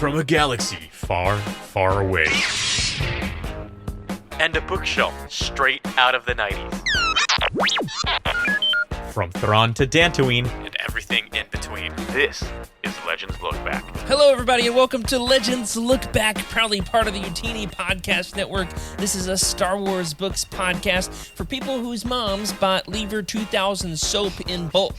from a galaxy far, far away. And a bookshelf straight out of the 90s. From Thrawn to Dantooine. And everything in between. This is Legends Look Back. Hello, everybody, and welcome to Legends Look Back, proudly part of the YOUTINI Podcast Network. This is a Star Wars books podcast for people whose moms bought Lever 2000 soap in bulk,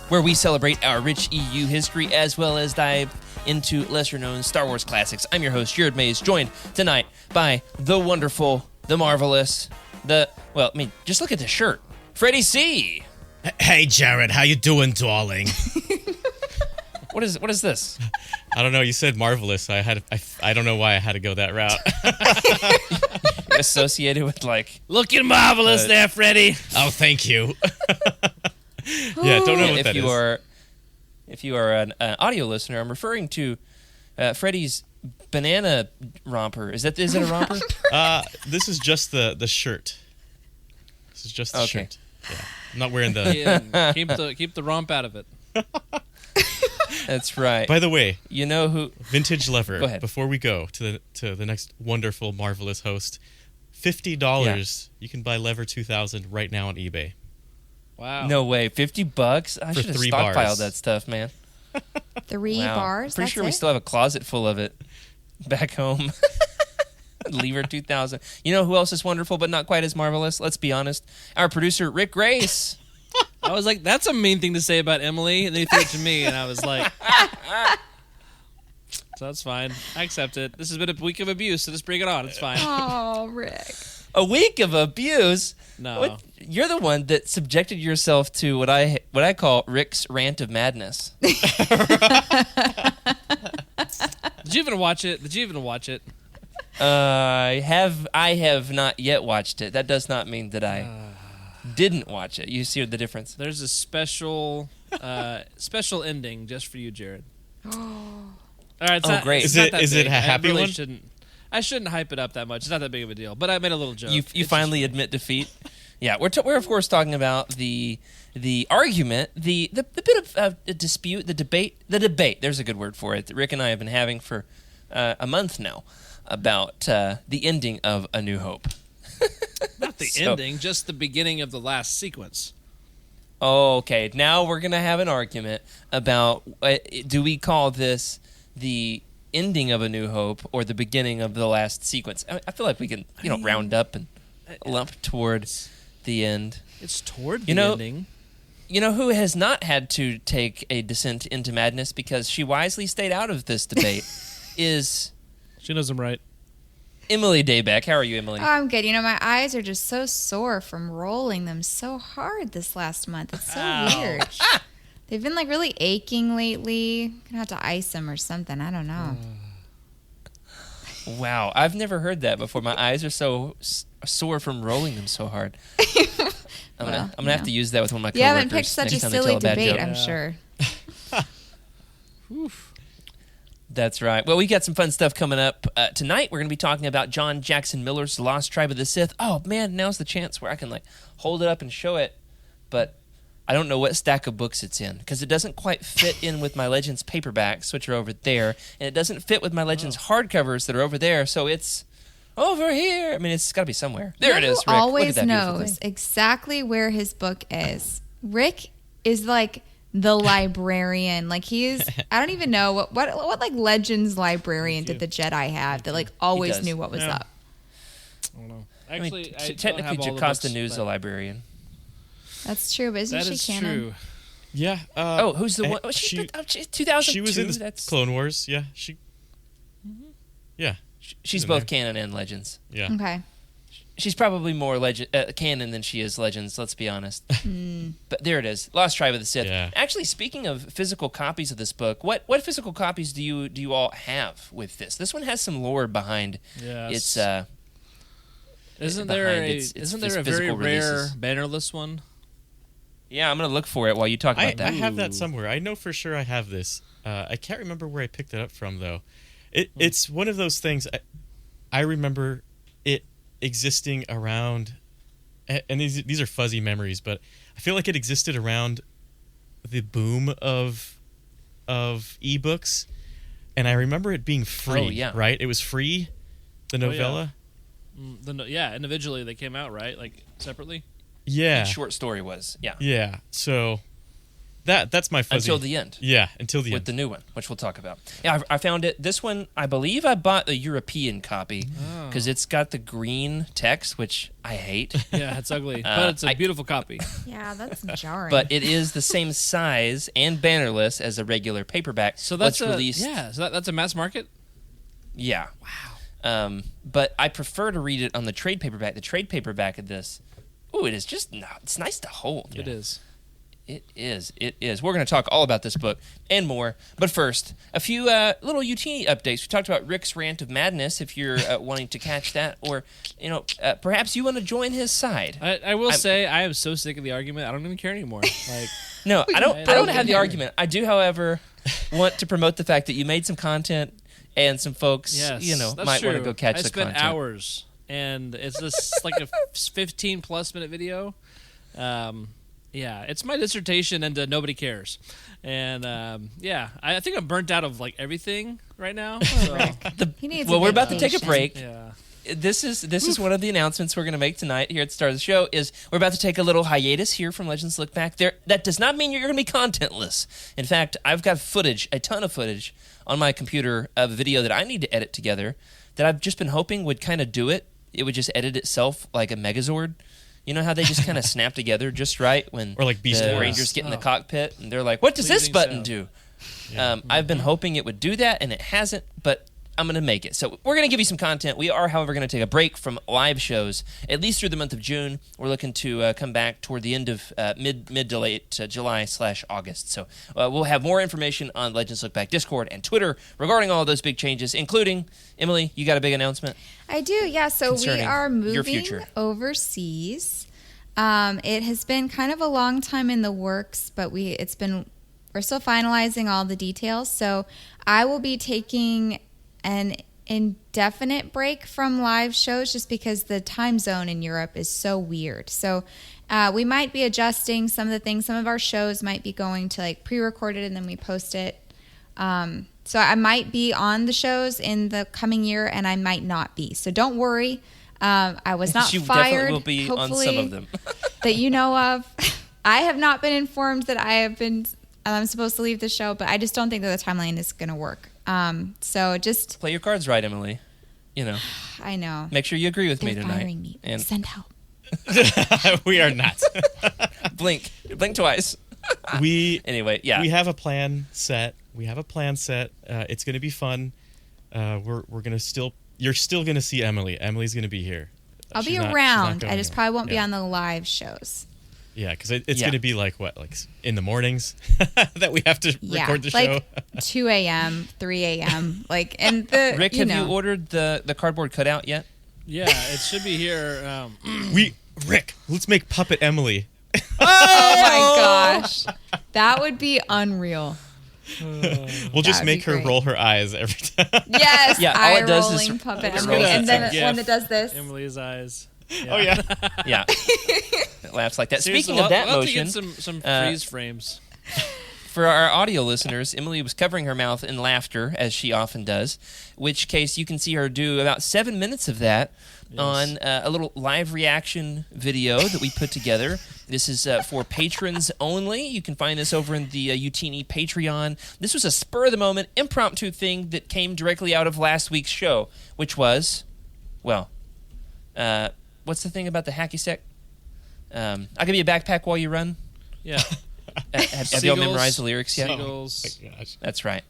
where we celebrate our rich EU history as well as dive into lesser-known Star Wars classics. I'm your host, Jared Mays, joined tonight by the wonderful, the marvelous, just look at the shirt, Freddie C. Hey, Jared, how you doing, darling? What is this? I don't know. You said marvelous. I don't know why I had to go that route. Associated with looking marvelous there, Freddie. Oh, thank you. Yeah, don't know what that is. If you are an audio listener, I'm referring to Freddie's banana romper. Is it a romper? This is just the shirt. This is just the shirt. Yeah. I'm not wearing the... Yeah, keep the romp out of it. That's right. By the way, you know who... Vintage Lever. Go ahead. Before we go to the next wonderful, marvelous host, $50, you can buy Lever 2000 right now on eBay. Wow. No way. $50? I should have stockpiled bars. that stuff, man. 3 Wow. bars? Pretty That's sure it? we still have a closet full of it back home. Lever 2000. You know who else is wonderful but not quite as marvelous? Let's be honest. Our producer, Rick Grace. I was like, that's a mean thing to say about Emily. And then he threw it to me, and I was like, so that's fine. I accept it. This has been a week of abuse, so just bring it on. It's fine. Oh, Rick. A week of abuse? No. You're the one that subjected yourself to what I call Rick's rant of madness. Did you even watch it? I have not yet watched it. That does not mean that I didn't watch it. You see the difference? There's a special ending just for you, Jared. All right. It's not, great. It's Is not it- that is it big. a happy I really one? I shouldn't hype it up that much. It's not that big of a deal. But I made a little joke. You finally admit defeat. Yeah, we're of course talking about the argument, the bit of dispute, the debate. There's a good word for it that Rick and I have been having for a month now about the ending of A New Hope. Not the ending, just the beginning of the last sequence. Okay, now we're gonna have an argument about do we call this the ending of A New Hope or the beginning of the last sequence? I feel like we can round up and lump toward the end. It's toward the ending. You know who has not had to take a descent into madness because she wisely stayed out of this debate is She knows I'm right. Emily Daybeck. How are you, Emily? Oh, I'm good. My eyes are just so sore from rolling them so hard this last month. It's so weird. They've been really aching lately. Gonna have to ice them or something. I don't know. Wow, I've never heard that before. My eyes are so sore from rolling them so hard. I'm gonna have to use that with one of my coworkers. You haven't picked such a next time they tell silly a bad debate, joke. I'm sure. That's right. Well, we got some fun stuff coming up tonight. We're going to be talking about John Jackson Miller's Lost Tribe of the Sith. Oh, man, now's the chance where I can, hold it up and show it. But I don't know what stack of books it's in because it doesn't quite fit in with my Legends paperbacks, which are over there. And it doesn't fit with my Legends hardcovers that are over there. So it's over here. I mean, it's got to be somewhere. There it is, Rick. Who always Look at that beautiful knows thing. exactly where his book is. Rick is the librarian. He's I don't even know what Legends librarian did the Jedi have that always does. knew what was up. I don't know. I mean, Actually, I don't technically, have all the Jocasta books, News, but the librarian. That's true, but isn't That she is canon? true. Yeah. Who's the one? Oh, she 2002. She was in the That's Clone Wars. Yeah. Yeah. she's in both there. canon and Legends. Yeah. Okay. She's probably more canon than she is Legends, let's be honest. But there it is, Lost Tribe of the Sith. Yeah. Actually, speaking of physical copies of this book, what physical copies do you all have with this? This one has some lore behind Yes. its. Isn't behind there its a very physical rare releases. bannerless one? Yeah, I'm gonna look for it while you talk about I that. have that somewhere. I know for sure I have this. I can't remember where I picked it up from, though. It's one of those things. I remember it existing around, and these are fuzzy memories, but I feel like it existed around the boom of ebooks. and I remember it being free. Oh, yeah. Right? It was free. The Oh, yeah. novella. Individually they came out, right? Like separately. Yeah. Each short story was, yeah. Yeah. So that's my fuzzy. Until the end. Yeah, until the With end. the new one, which we'll talk about. Yeah, I found it. This one, I believe I bought the European copy because it's got the green text, which I hate. Yeah, it's ugly, but it's a beautiful copy. Yeah, that's jarring. But it is the same size and bannerless as a regular paperback. So that's released. So that's a mass market. Yeah. Wow. But I prefer to read it on the trade paperback. The trade paperback of this, it is just it's nice to hold. It is. It is. It is. We're going to talk all about this book and more. But first, a few little YOUTINI updates. We talked about Rick's rant of madness. If you're wanting to catch that, or perhaps you want to join his side. I will say I am so sick of the argument. I don't even care anymore. Like, No, I don't. I don't have the care. argument. I do, however, want to promote the fact that you made some content, and some folks, yes, that's might true. want to go catch I the spent content. hours, and it's just like a 15+ minute video. Yeah, it's my dissertation, and nobody cares. And I think I'm burnt out of like everything right now. So, he needs Well, a we're about to take a vacation. break. yeah. This is one of the announcements we're going to make tonight here at the start of the show. Is we're about to take a little hiatus here from Legends Look Back. That does not mean you're going to be contentless. In fact, I've got a ton of footage on my computer of a video that I need to edit together that I've just been hoping would kind of do it. It would just edit itself like a Megazord. You know how they just kind of snap together just right when Or like Beast the Wars. Rangers get in the cockpit and they're like, "What does this Pleasing button sound. do?" I've been hoping it would do that, and it hasn't, but I'm going to make it. So we're going to give you some content. We are, however, going to take a break from live shows, at least through the month of June. We're looking to come back toward the end of mid to late July/August. So we'll have more information on Legends Look Back Discord and Twitter regarding all of those big changes, including, Emily, you got a big announcement? I do, yeah. So we Concerning are your moving future. overseas. It has been kind of a long time in the works, but we're still finalizing all the details. So I will be taking an indefinite break from live shows just because the time zone in Europe is so weird. So we might be adjusting some of the things. Some of our shows might be going to like pre-recorded and then we post it. So I might be on the shows in the coming year and I might not be. So don't worry. I was not You fired. definitely will be on hopefully, some of them. that you know of. I have not been informed that I'm supposed to leave the show, but I just don't think that the timeline is going to work. So just Play your cards right, Emily. I know. Make sure you agree with They're me tonight. firing me. And Send help. We are not. blink twice. Anyway, yeah. We have a plan set. It's going to be fun. We're going to you're still going to see Emily. Emily's going to be here. I'll be She's not around. going I just anywhere. probably won't be Yeah. on the live shows. Yeah, because it's Yeah. going to be like in the mornings that we have to Yeah, record the like show. 2 a.m., 3 a.m. And the Rick, have you ordered the cardboard cutout yet? Yeah, it should be here. Rick, let's make Puppet Emily. Oh my gosh, that would be unreal. We'll just That'd make be her great. roll her eyes every time. Yes, Yeah, all eye it does is rolling puppet just Emily, gonna- and then it's a one gif. that does this. Emily's eyes. Oh yeah. Yeah. It laughs like that. Seriously, Speaking of that we'll have to motion, get some freeze frames. for our audio listeners, Emily was covering her mouth in laughter, as she often does, which case you can see her do about 7 minutes of that on a little live reaction video that we put together. This is for patrons only. You can find this over in the YOUTINI Patreon. This was a spur-of-the-moment, impromptu thing that came directly out of last week's show, which was, what's the thing about the hacky sack? I'll give you a backpack while you run. Yeah. Have y'all memorized the lyrics yet? Seagulls. Oh my gosh. That's right.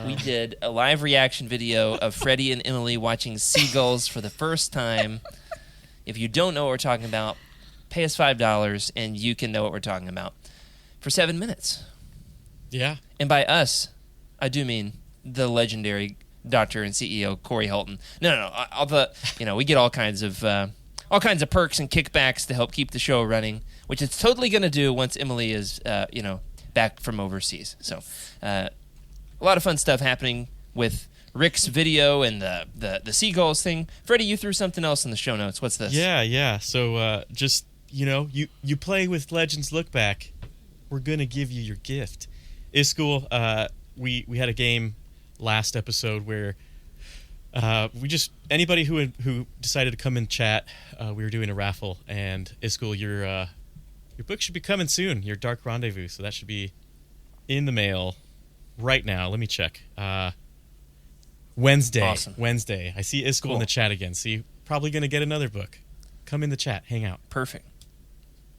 We did a live reaction video of Freddie and Emily watching seagulls for the first time. If you don't know what we're talking about, pay us $5 and you can know what we're talking about for 7 minutes. Yeah. And by us, I do mean the legendary Dr. and CEO Corey Holton. No. We get all kinds of perks and kickbacks to help keep the show running, which it's totally going to do once Emily is, back from overseas. So, a lot of fun stuff happening with Rick's video and the seagulls thing. Freddie, you threw something else in the show notes. What's this? Yeah. So just you play with Legends Look Back, we're gonna give you your gift. It's cool. We had a game last episode where anybody who decided to come and chat, we were doing a raffle, and Iskul, your book should be coming soon. Your Dark Rendezvous, so that should be in the mail right now. Let me check. Wednesday. Awesome. Wednesday. I see Iskul in the chat again. See, probably gonna get another book. Come in the chat, hang out. Perfect.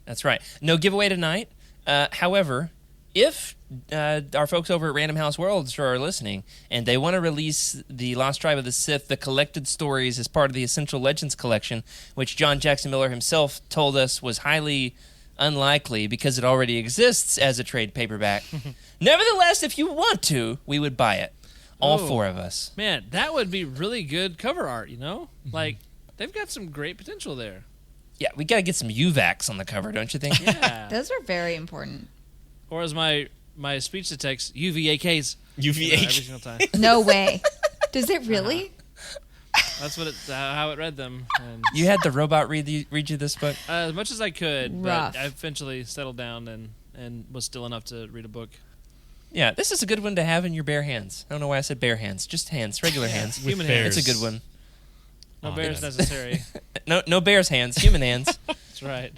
That's right. No giveaway tonight. However, if our folks over at Random House Worlds are listening and they want to release the Lost Tribe of the Sith, the collected stories as part of the Essential Legends collection, which John Jackson Miller himself told us was highly unlikely because it already exists as a trade paperback. Nevertheless, if you want to, we would buy it. All four of us. Man, that would be really good cover art, you know? Like, they've got some great potential there. Yeah, we got to get some UVACs on the cover, don't you think? Yeah. Those are very important. Or as my speech to text, UVAKs. UVH. Every single time. No way. Does it really? That's what how it read them. And You had the robot read you this book? as much as I could, Rough. but I eventually settled down and was still enough to read a book. Yeah, this is a good one to have in your bare hands. I don't know why I said bare hands. Just hands, regular hands. Human With hands. It's a good one. No Oh, bears man. necessary. No bear's hands, human hands. That's right.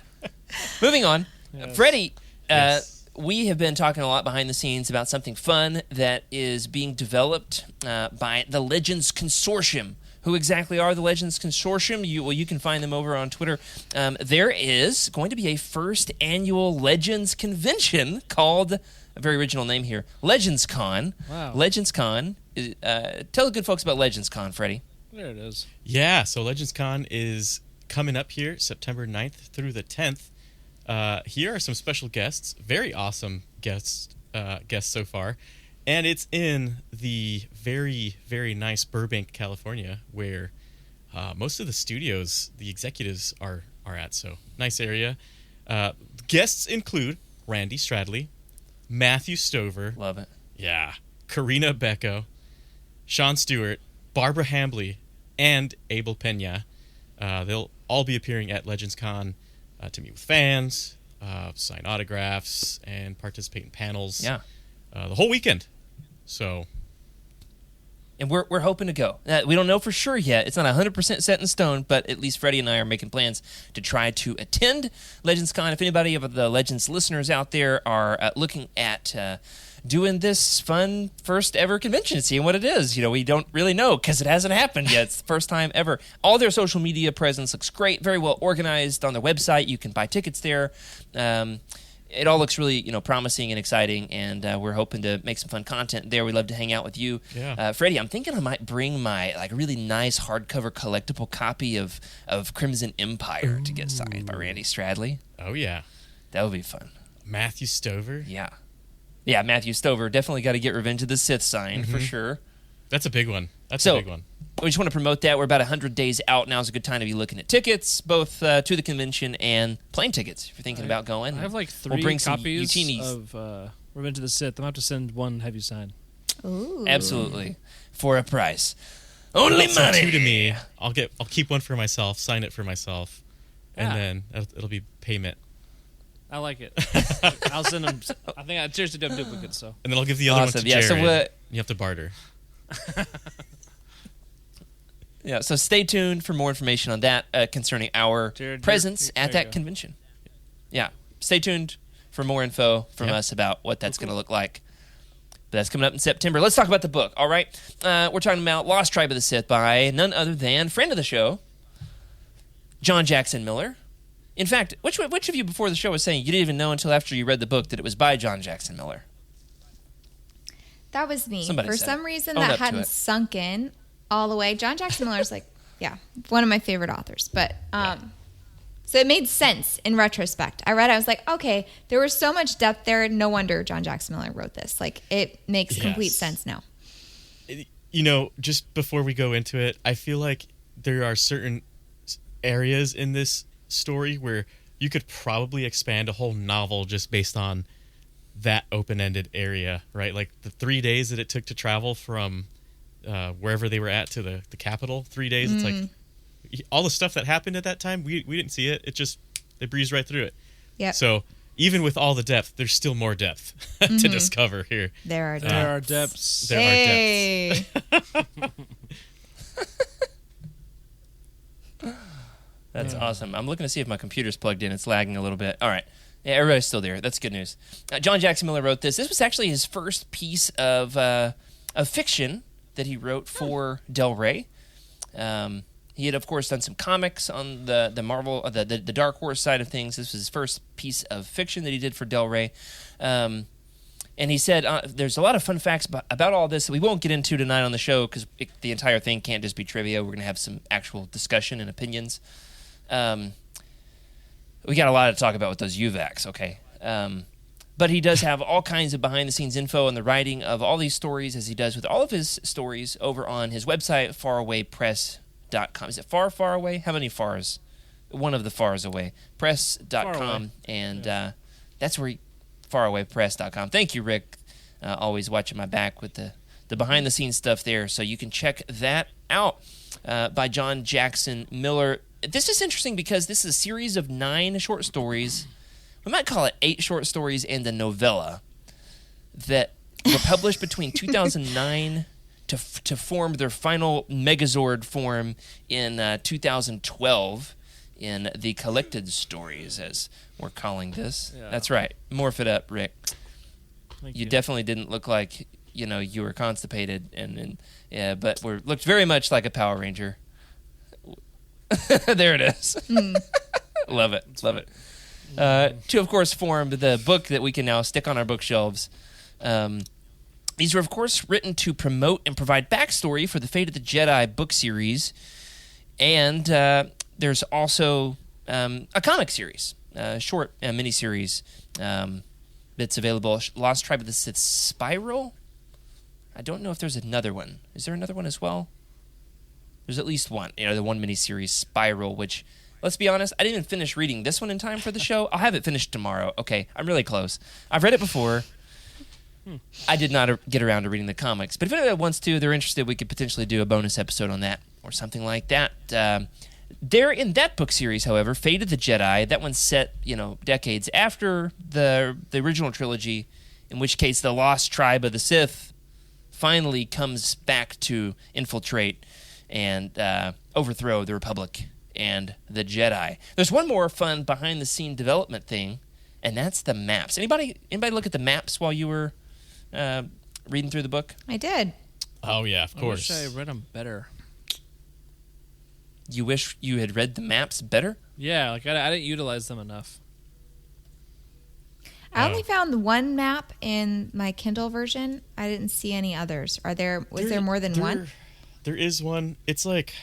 Moving on. Yes. Freddie, Yes. we have been talking a lot behind the scenes about something fun that is being developed by the Legends Consortium. Who exactly are the Legends Consortium? You can find them over on Twitter. There is going to be a first annual Legends convention called, a very original name here, Legends Con. Wow. Legends Con. Tell the good folks about Legends Con, Freddie. There it is. Yeah, so Legends Con is coming up here September 9th through the 10th. Here are some special guests, very awesome guests so far. And it's in the very, very nice Burbank, California, where most of the studios, the executives are at. So nice area. Guests include Randy Stradley, Matthew Stover, Love it. yeah, Karina Becco, Sean Stewart, Barbara Hambley, and Abel Pena. They'll all be appearing at Legends Con to meet with fans, sign autographs, and participate in panels. Yeah. The whole weekend. So, And we're hoping to go. We don't know for sure yet. It's not 100% set in stone, but at least Freddie and I are making plans to try to attend Legends Con. If anybody of the Legends listeners out there are looking at doing this fun first ever convention, seeing what it is, we don't really know because it hasn't happened yet. It's the first time ever. All their social media presence looks great, very well organized on their website. You can buy tickets there. It all looks really, promising and exciting, and we're hoping to make some fun content there. We'd love to hang out with you. Yeah. Freddie, I'm thinking I might bring my really nice hardcover collectible copy of Crimson Empire to get signed by Randy Stradley. oh yeah, That would be fun. Matthew Stover. Yeah. Yeah, Matthew Stover. Definitely got to get Revenge of the Sith signed for sure. That's a big one. That's So- a big one. We just want to promote that. We're about 100 days out. Now's a good time to be looking at tickets, both to the convention and plane tickets if you're thinking about going. I have like We'll 3 bring some copies YOUTINIs. of Revenge of the Sith. I'm going to have to send one have you sign. Ooh. Absolutely. For a price. Only Send money. 2 to me. I'll keep one for myself. Sign it for myself, and Yeah. then it'll be payment. I like it. I'll send them. I think I seriously do have duplicates, so. And then I'll give the other Awesome. one to Yeah, Jared. so you have to barter. Yeah, so stay tuned for more information on that concerning our Jared, presence there at you that go. convention. Yeah, stay tuned for more info from Yep. us about what that's going to look like. But that's coming up in September. Let's talk about the book, all right? We're talking about Lost Tribe of the Sith by none other than friend of the show, John Jackson Miller. In fact, which of you before the show was saying you didn't even know until after you read the book that it was by John Jackson Miller? That was me. Somebody For said some it. reason, Own that up to hadn't it. sunk in all the way. John Jackson Miller's one of my favorite authors. But so it made sense in retrospect. I read it, I was like, okay, there was so much depth there. No wonder John Jackson Miller wrote this. Like, it makes complete Yes. sense now. Just before we go into it, I feel like there are certain areas in this story where you could probably expand a whole novel just based on that open-ended area, right? Like the 3 days that it took to travel from wherever they were at to the capital, 3 days. It's like all the stuff that happened at that time, we didn't see it. It just, they breezed right through it. Yep. So even with all the depth, there's still more depth to discover here. There are depths. There are depths. There are depths. Hey. That's awesome. I'm looking to see if my computer's plugged in. It's lagging a little bit. All right. Yeah, everybody's still there. That's good news. John Jackson Miller wrote this. This was actually his first piece of fiction that he wrote for Del Rey. He had, of course, done some comics on the Marvel, the Dark Horse side of things. This was his first piece of fiction that he did for Del Rey. And he said there's a lot of fun facts about all this that we won't get into tonight on the show because the entire thing can't just be trivia. We're going to have some actual discussion and opinions. We got a lot to talk about with those UVACs, okay? But he does have all kinds of behind-the-scenes info on the writing of all these stories, as he does with all of his stories over on his website, farawaypress.com. Is it far away? How many fars? One of the fars away. Press.com, and that's where farawaypress.com. Thank you, Rick. Always watching my back with the behind-the-scenes stuff there, so you can check that out by John Jackson Miller. This is interesting because this is a series of 9 short stories. We might call it 8 short stories and a novella that were published between 2009 to form their final Megazord form in 2012 in the Collected Stories, as we're calling this. Yeah. That's right. Morph it up, Rick. Thank You definitely didn't look like you were constipated, but looked very much like a Power Ranger. There it is. Love it. Love it. To, of course, form the book that we can now stick on our bookshelves. These were, of course, written to promote and provide backstory for the Fate of the Jedi book series. And there's also a comic series, short miniseries that's available. Lost Tribe of the Sith Spiral. I don't know if there's another one. Is there another one as well? There's at least one. The one miniseries, Spiral, which, let's be honest, I didn't even finish reading this one in time for the show. I'll have it finished tomorrow. Okay, I'm really close. I've read it before. I did not get around to reading the comics. But if anyone wants to, they're interested, we could potentially do a bonus episode on that or something like that. There in that book series, however, Fate of the Jedi, that one's set, decades after the original trilogy, in which case the Lost Tribe of the Sith finally comes back to infiltrate and overthrow the Republic and the Jedi. There's one more fun behind-the-scene development thing, and that's the maps. Anybody look at the maps while you were reading through the book? I did. Oh, yeah, of course. I wish I read them better. You wish you had read the maps better? Yeah, I didn't utilize them enough. I only found one map in my Kindle version. I didn't see any others. Was there more than one? There is one. It's like,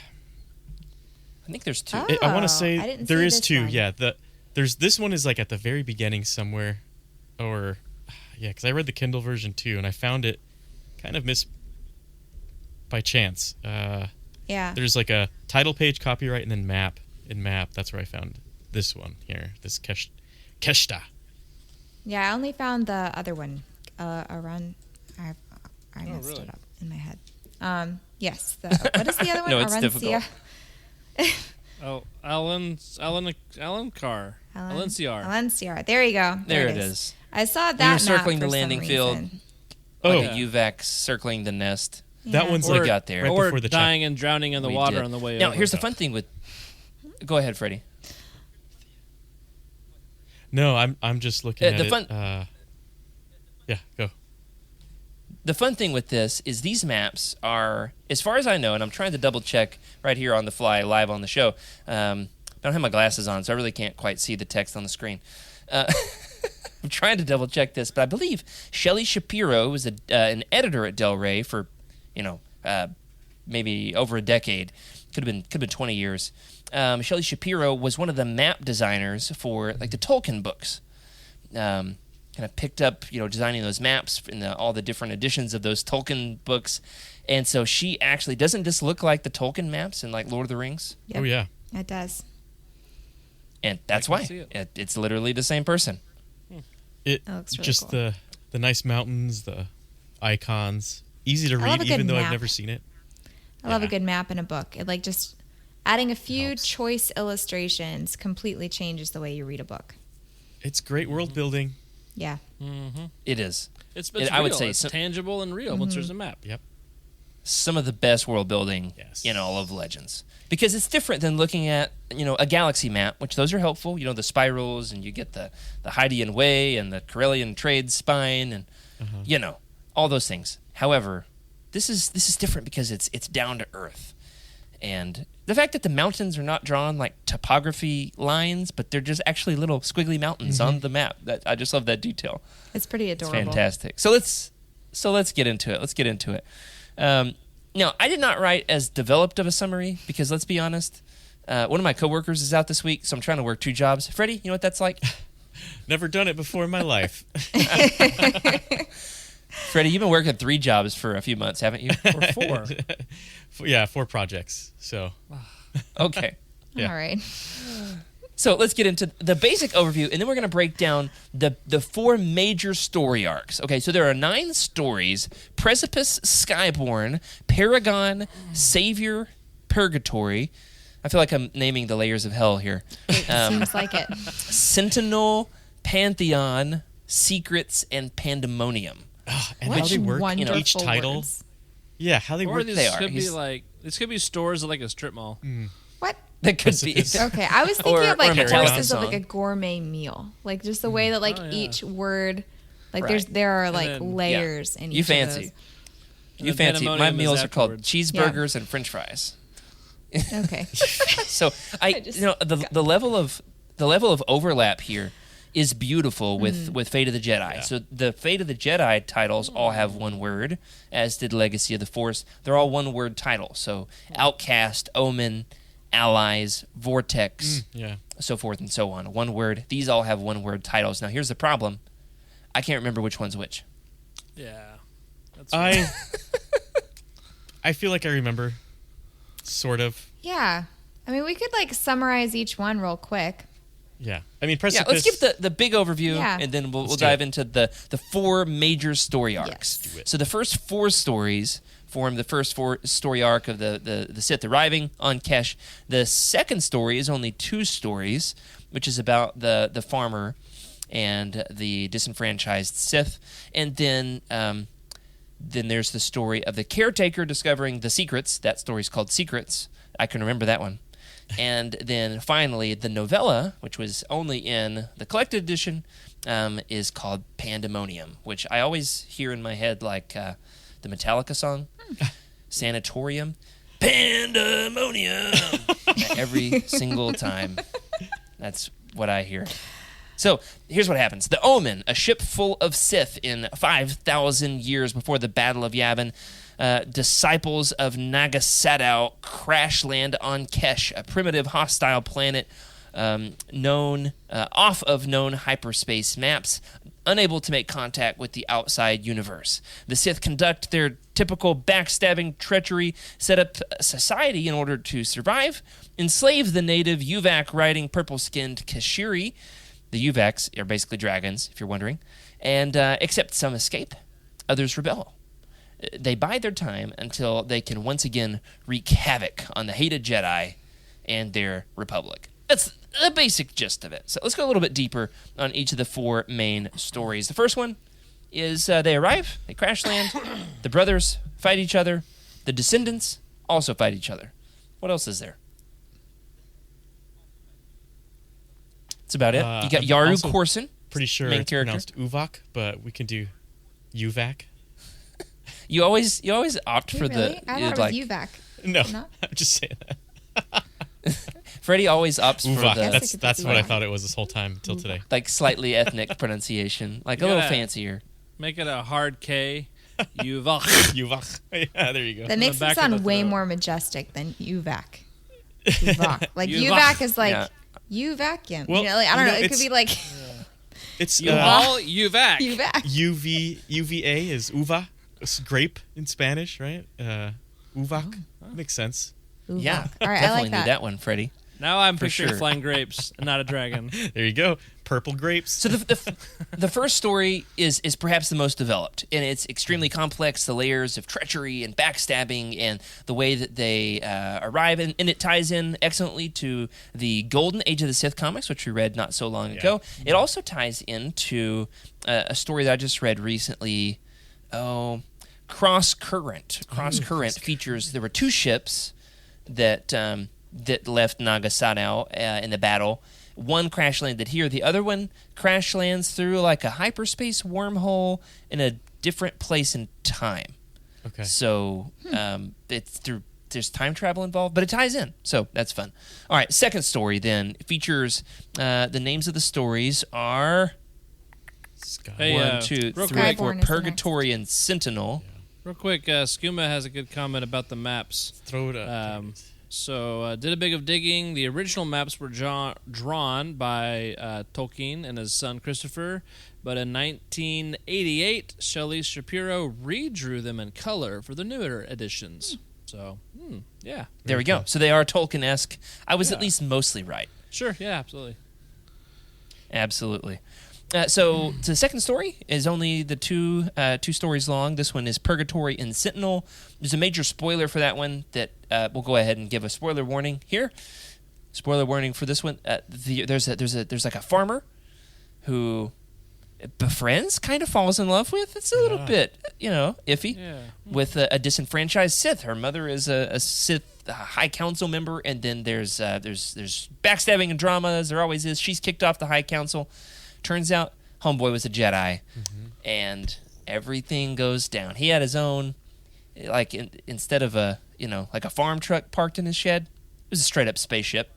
I think there's 2. Oh. I want to say I didn't there see is this 2. one. Yeah, there's this one is like at the very beginning somewhere, or because I read the Kindle version too, and I found it kind of by chance. Yeah. There's like a title page, copyright, and then map. In map, that's where I found this one here. This Keshta. Yeah, I only found the other one. Around. I messed really? it up in my head. Yes. What is the other one? No, it's Arancia. difficult. Oh, Alan Carr. Alenciar. There you go. There it is. I saw that You're map circling the for some landing field. reason. Like Oh. a UVAC circling the nest. That one's We like got there. right Or before the dying and drowning in the We water did. on the way Now, over. here's the fun thing with... Go ahead, Freddie. No, I'm just looking at the it. fun- Yeah, go. The fun thing with this is these maps are, as far as I know, and I'm trying to double check right here on the fly, live on the show. I don't have my glasses on, so I really can't quite see the text on the screen. I'm trying to double check this, but I believe Shelley Shapiro was an editor at Del Rey for, maybe over a decade. Could have been 20 years. Shelley Shapiro was one of the map designers for like the Tolkien books. Kind of picked up, designing those maps in all the different editions of those Tolkien books. And so she actually doesn't just look like the Tolkien maps in like Lord of the Rings. Yep. Oh yeah. It does. And that's can why. see it. It's literally the same person. It That looks really just cool. the nice mountains, the icons, easy to I love read a good even though I've map. never seen it. I love a Yeah. good map in a book. It just adding a few Helps. choice illustrations completely changes the way you read a book. It's great world building. Yeah. It is. It's I real. would say it's some- tangible and real once there's a map. Yep. Some of the best world building Yes. in all of Legends. Because it's different than looking at, a galaxy map, which those are helpful. The spirals, and you get the Hydean Way and the Corellian trade spine and, all those things. However, this is different because it's down to earth. And the fact that the mountains are not drawn like topography lines, but they're just actually little squiggly mountains on the map. I just love that detail. It's pretty It's adorable. fantastic. So let's get into it. Now, I did not write as developed of a summary because let's be honest, one of my coworkers is out this week, so I'm trying to work 2 jobs. Freddie, you know what that's like? Never done it before in my life. Freddie, you've been working 3 jobs for a few months, haven't you? Or 4. Yeah, 4 projects. So Okay. Yeah. All right. So let's get into the basic overview, and then we're going to break down the 4 major story arcs. Okay, so there are 9 stories: Precipice, Skyborn, Paragon, Savior, Purgatory. I feel like I'm naming the layers of hell here. Seems like it. Sentinel, Pantheon, Secrets, and Pandemonium. and What how they work in wonderful each title. words. Yeah, how they Or work. these They are. could be He's- this could be stores at like a strip mall. What? That could be. Precipice. Okay, I was thinking Or- of like or a Metallica courses of like a song. gourmet meal, like just the way that like Oh, yeah. each word, like Right. there are like then- layers in each You of fancy. those. You And fancy. My Pandemonium is meals are called afterwards. cheeseburgers and French fries. Okay. So the level of overlap here is beautiful with Fate of the Jedi. Yeah. So the Fate of the Jedi titles all have one word, as did Legacy of the Force. They're all one word titles. So Outcast, Omen, Allies, Vortex, Yeah. so forth and so on. One word. These all have one word titles. Now here's the problem. I can't remember which one's which. Yeah. That's I feel like I remember, sort of. Yeah. I mean, we could like summarize each one real quick. Yeah. I mean, Yeah, Precipice. let's give the big overview, Yeah. and then we'll Let's do dive it. into the 4 major story arcs. Yes. Do it. So the first 4 stories form the first 4 story arc of the Sith arriving on Kesh. The second story is only 2 stories, which is about the farmer and the disenfranchised Sith. And then there's the story of the caretaker discovering the secrets. That story's called Secrets. I can remember that one. And then finally, the novella, which was only in the collected edition, is called Pandemonium, which I always hear in my head like the Metallica song, Sanatorium. Pandemonium! Every single time. That's what I hear. So here's what happens. The Omen, a ship full of Sith in 5,000 years before the Battle of Yavin, disciples of Naga Sadow crash land on Kesh, a primitive hostile planet off of known hyperspace maps, unable to make contact with the outside universe. The Sith conduct their typical backstabbing treachery, set up a society in order to survive, enslave the native Yuvak-riding purple-skinned Kashiri. The Yuvaks are basically dragons, if you're wondering, and except some escape, others rebel. They bide their time until they can once again wreak havoc on the hated Jedi and their Republic. That's the basic gist of it. So let's go a little bit deeper on each of the 4 main stories. The first one is they arrive, they crash land, the brothers fight each other, the descendants also fight each other. What else is there? That's about it. You got I'm Yaru also Corson, Pretty sure main it's character. pronounced Uvak, but we can do Uvak. You always opt Wait, for really? I thought it was UVAC. No, Not? I'm just saying that. Freddie always opts for Uvak. the Yes, That's what I Uvak. thought it was this whole time until today. like slightly ethnic pronunciation, like a little Yeah. fancier. Make it a hard K. You've Uvak. Yeah, there you go. That makes back it of the sound way throat. more majestic than UVAC. UVAC. Like UVAC. UVAC is like Yeah. you vacuum. Well, you know, like, I don't you know. know, It could be like It's all UVAC. UVAC. UVA is uva. It's grape in Spanish, right? Uvak. Makes sense. UVAC. Yeah, All right, I definitely like knew that. that one, Freddie. Now I'm For picturing sure. flying grapes, and not a dragon. There you go. purple grapes. So the first story is perhaps the most developed, and it's extremely complex. The layers of treachery and backstabbing, and the way that they arrive, and it ties in excellently to the Golden Age of the Sith comics, which we read not so long ago. It also ties into a story that I just read recently. Cross Current. Cross Current features. There were two ships that left Naga Sadow in the battle. One crash landed here. The other one crash lands through like a hyperspace wormhole in a different place in time. Okay. So it's through. There's time travel involved, but it ties in, so that's fun. All right, second story then features the names of the stories are Hey, 1, 2, real 3, quick. 4, Skyborn is the Purgatory and Sentinel. Real quick, Skooma has a good comment about the maps. Throw it up. Did a bit of digging. The original maps were drawn by Tolkien and his son Christopher, but in 1988, Shelley Shapiro redrew them in color for the newer editions. So, yeah. There we go. So they are Tolkien-esque. I was at least mostly right. Sure, yeah, absolutely. Absolutely. So the second story is only the two stories long. This one is Purgatory and Sentinel. There's a major spoiler for that one that we'll go ahead and give a spoiler warning here. Spoiler warning for this one. There's like a farmer who befriends, kind of falls in love with. It's a little bit, iffy. Yeah. With a disenfranchised Sith. Her mother is a Sith High Council member, and then there's backstabbing and drama, as there always is. She's kicked off the High Council. Turns out, homeboy was a Jedi, and everything goes down. He had his own, instead of a farm truck parked in his shed, it was a straight up spaceship.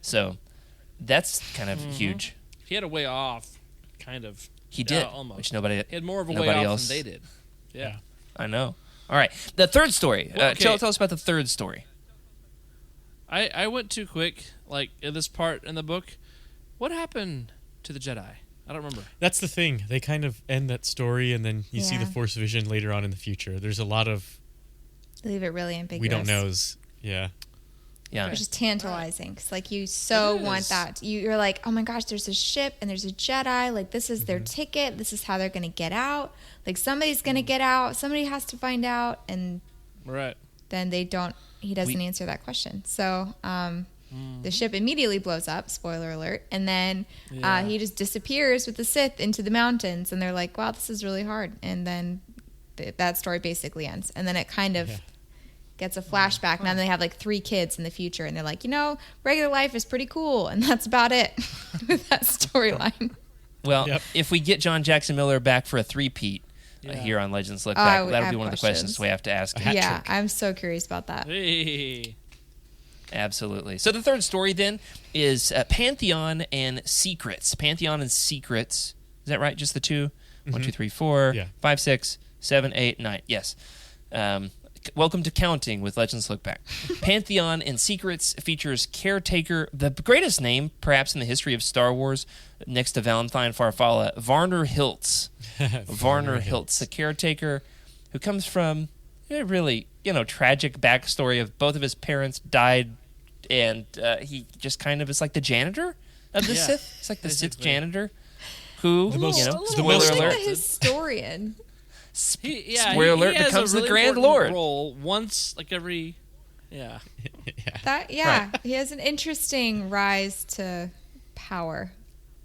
So that's kind of huge. He had a way off, kind of. He did, almost. which nobody. He had more of a way nobody off else. than they did. Yeah. I know. All right, the third story. Well, okay. Tell us about the third story. I went too quick, in this part in the book. What happened to the Jedi? I don't remember. That's the thing. They kind of end that story, and then you see the Force vision later on in the future. There's a lot of Leave it really ambiguous. we don't knows. Yeah. Yeah. Which is tantalizing because, you so want that. You're like, oh my gosh, there's a ship and there's a Jedi. This is their ticket. This is how they're going to get out. Somebody's going to get out. Somebody has to find out. And Right. then he doesn't answer that question. So the ship immediately blows up, spoiler alert. And then he just disappears with the Sith into the mountains. And they're like, wow, this is really hard. And then that story basically ends. And then it kind of gets a flashback. Now they have 3 kids in the future, and they're like, regular life is pretty cool, and that's about it with that storyline. Well, if we get John Jackson Miller back for a three-peat here on Legends Look Back, that'll be one of the questions we have to ask him. Yeah, I'm so curious about that. Hey. Absolutely. So the third story then is Pantheon and Secrets. Pantheon and Secrets. Is that right? Just the two? 1, 2, 3, 4, 5, 6, 7, 8, 9. Yes. Welcome to counting with Legends Look Back. Pantheon and Secrets features Caretaker, the greatest name perhaps in the history of Star Wars, next to Valentine Farfalla, Varner Hiltz. Varner Hiltz, the Caretaker, who comes from a really, tragic backstory of both of his parents died, and he just kind of is like the janitor of the Sith. He's like the Sith janitor who, spoiler alert. Like a historian. Spoiler alert, he becomes has a really the Grand important Lord. Role once, every, He has an interesting rise to power.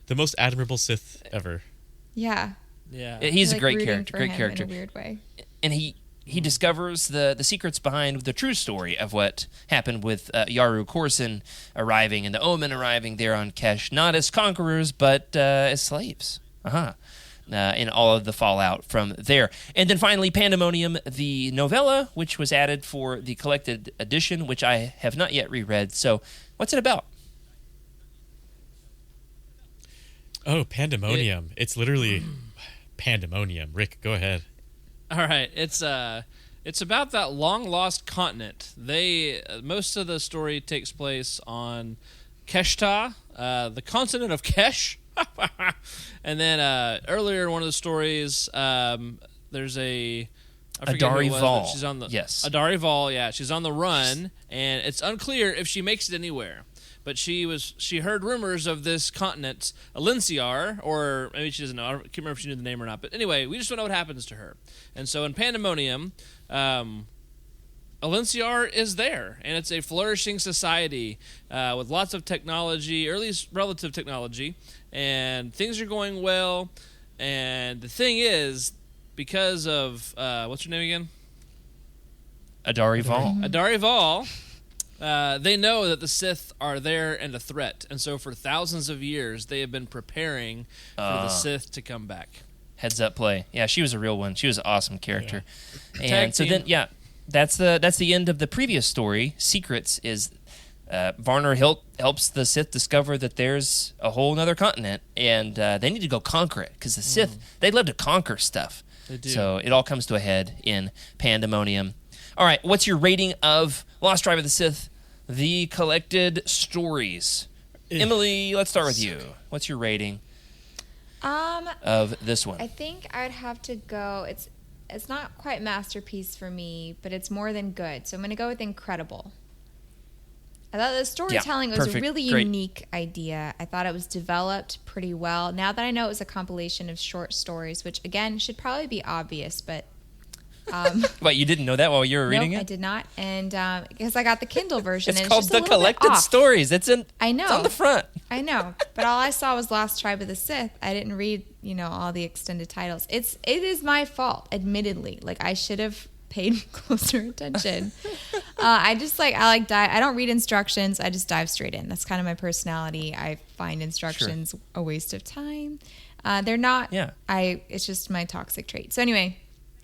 The most admirable Sith ever. Yeah. Yeah. He's a great rooting character. for Great him character. in a weird way. And he discovers the secrets behind the true story of what happened with Yaru Corson arriving and the Omen arriving there on Kesh, not as conquerors, but as slaves. And all of the fallout from there. And then finally, Pandemonium, the novella, which was added for the collected edition, which I have not yet reread. So what's it about? Oh, Pandemonium. It's literally pandemonium. Rick, go ahead. All right, it's about that long lost continent. Most of the story takes place on Keshta, the continent of Kesh. And then earlier in one of the stories, there's I forget who it Adari was, Vol. but she's on the Yes. Adari Vol. Yeah, she's on the run, and it's unclear if she makes it anywhere. but she heard rumors of this continent, Alenciar, or maybe she doesn't know. I can't remember if she knew the name or not. But anyway, we just don't know what happens to her. And so in Pandemonium, Alenciar is there, and it's a flourishing society with lots of technology, or at least relative technology, and things are going well. And the thing is, because of what's her name again? Adari Vol. Adari Vol. They know that the Sith are there and a threat, and so for thousands of years they have been preparing for the Sith to come back. Heads up play. Yeah, she was a real one. She was an awesome character. Tag And so team. then, yeah, that's the end of the previous story. Secrets is Varner helps the Sith discover that there's a whole other continent, and they need to go conquer it, because the Sith, they love to conquer stuff. They do. So it all comes to a head in Pandemonium. All right, what's your rating of Lost Tribe of the Sith, The Collected Stories? Emily, let's start with you. What's your rating of this one? I think I'd have to go. It's not quite masterpiece for me, but it's more than good. So I'm going to go with incredible. I thought the storytelling was a perfect. really Great. unique idea. I thought it was developed pretty well. Now that I know it was a compilation of short stories, which again should probably be obvious, but What, you didn't know that while you were reading nope, it? I did not, and because I got the Kindle version, It's and called it's The just a little bit Collected off. Stories. It's I It's know. on the front. I know, but all I saw was Lost Tribe of the Sith. I didn't read, all the extended titles. It is my fault, admittedly. Like I should have paid closer attention. I don't read instructions. I just dive straight in. That's kind of my personality. I find instructions a waste of time. They're not. Yeah. It's just my toxic trait. So anyway,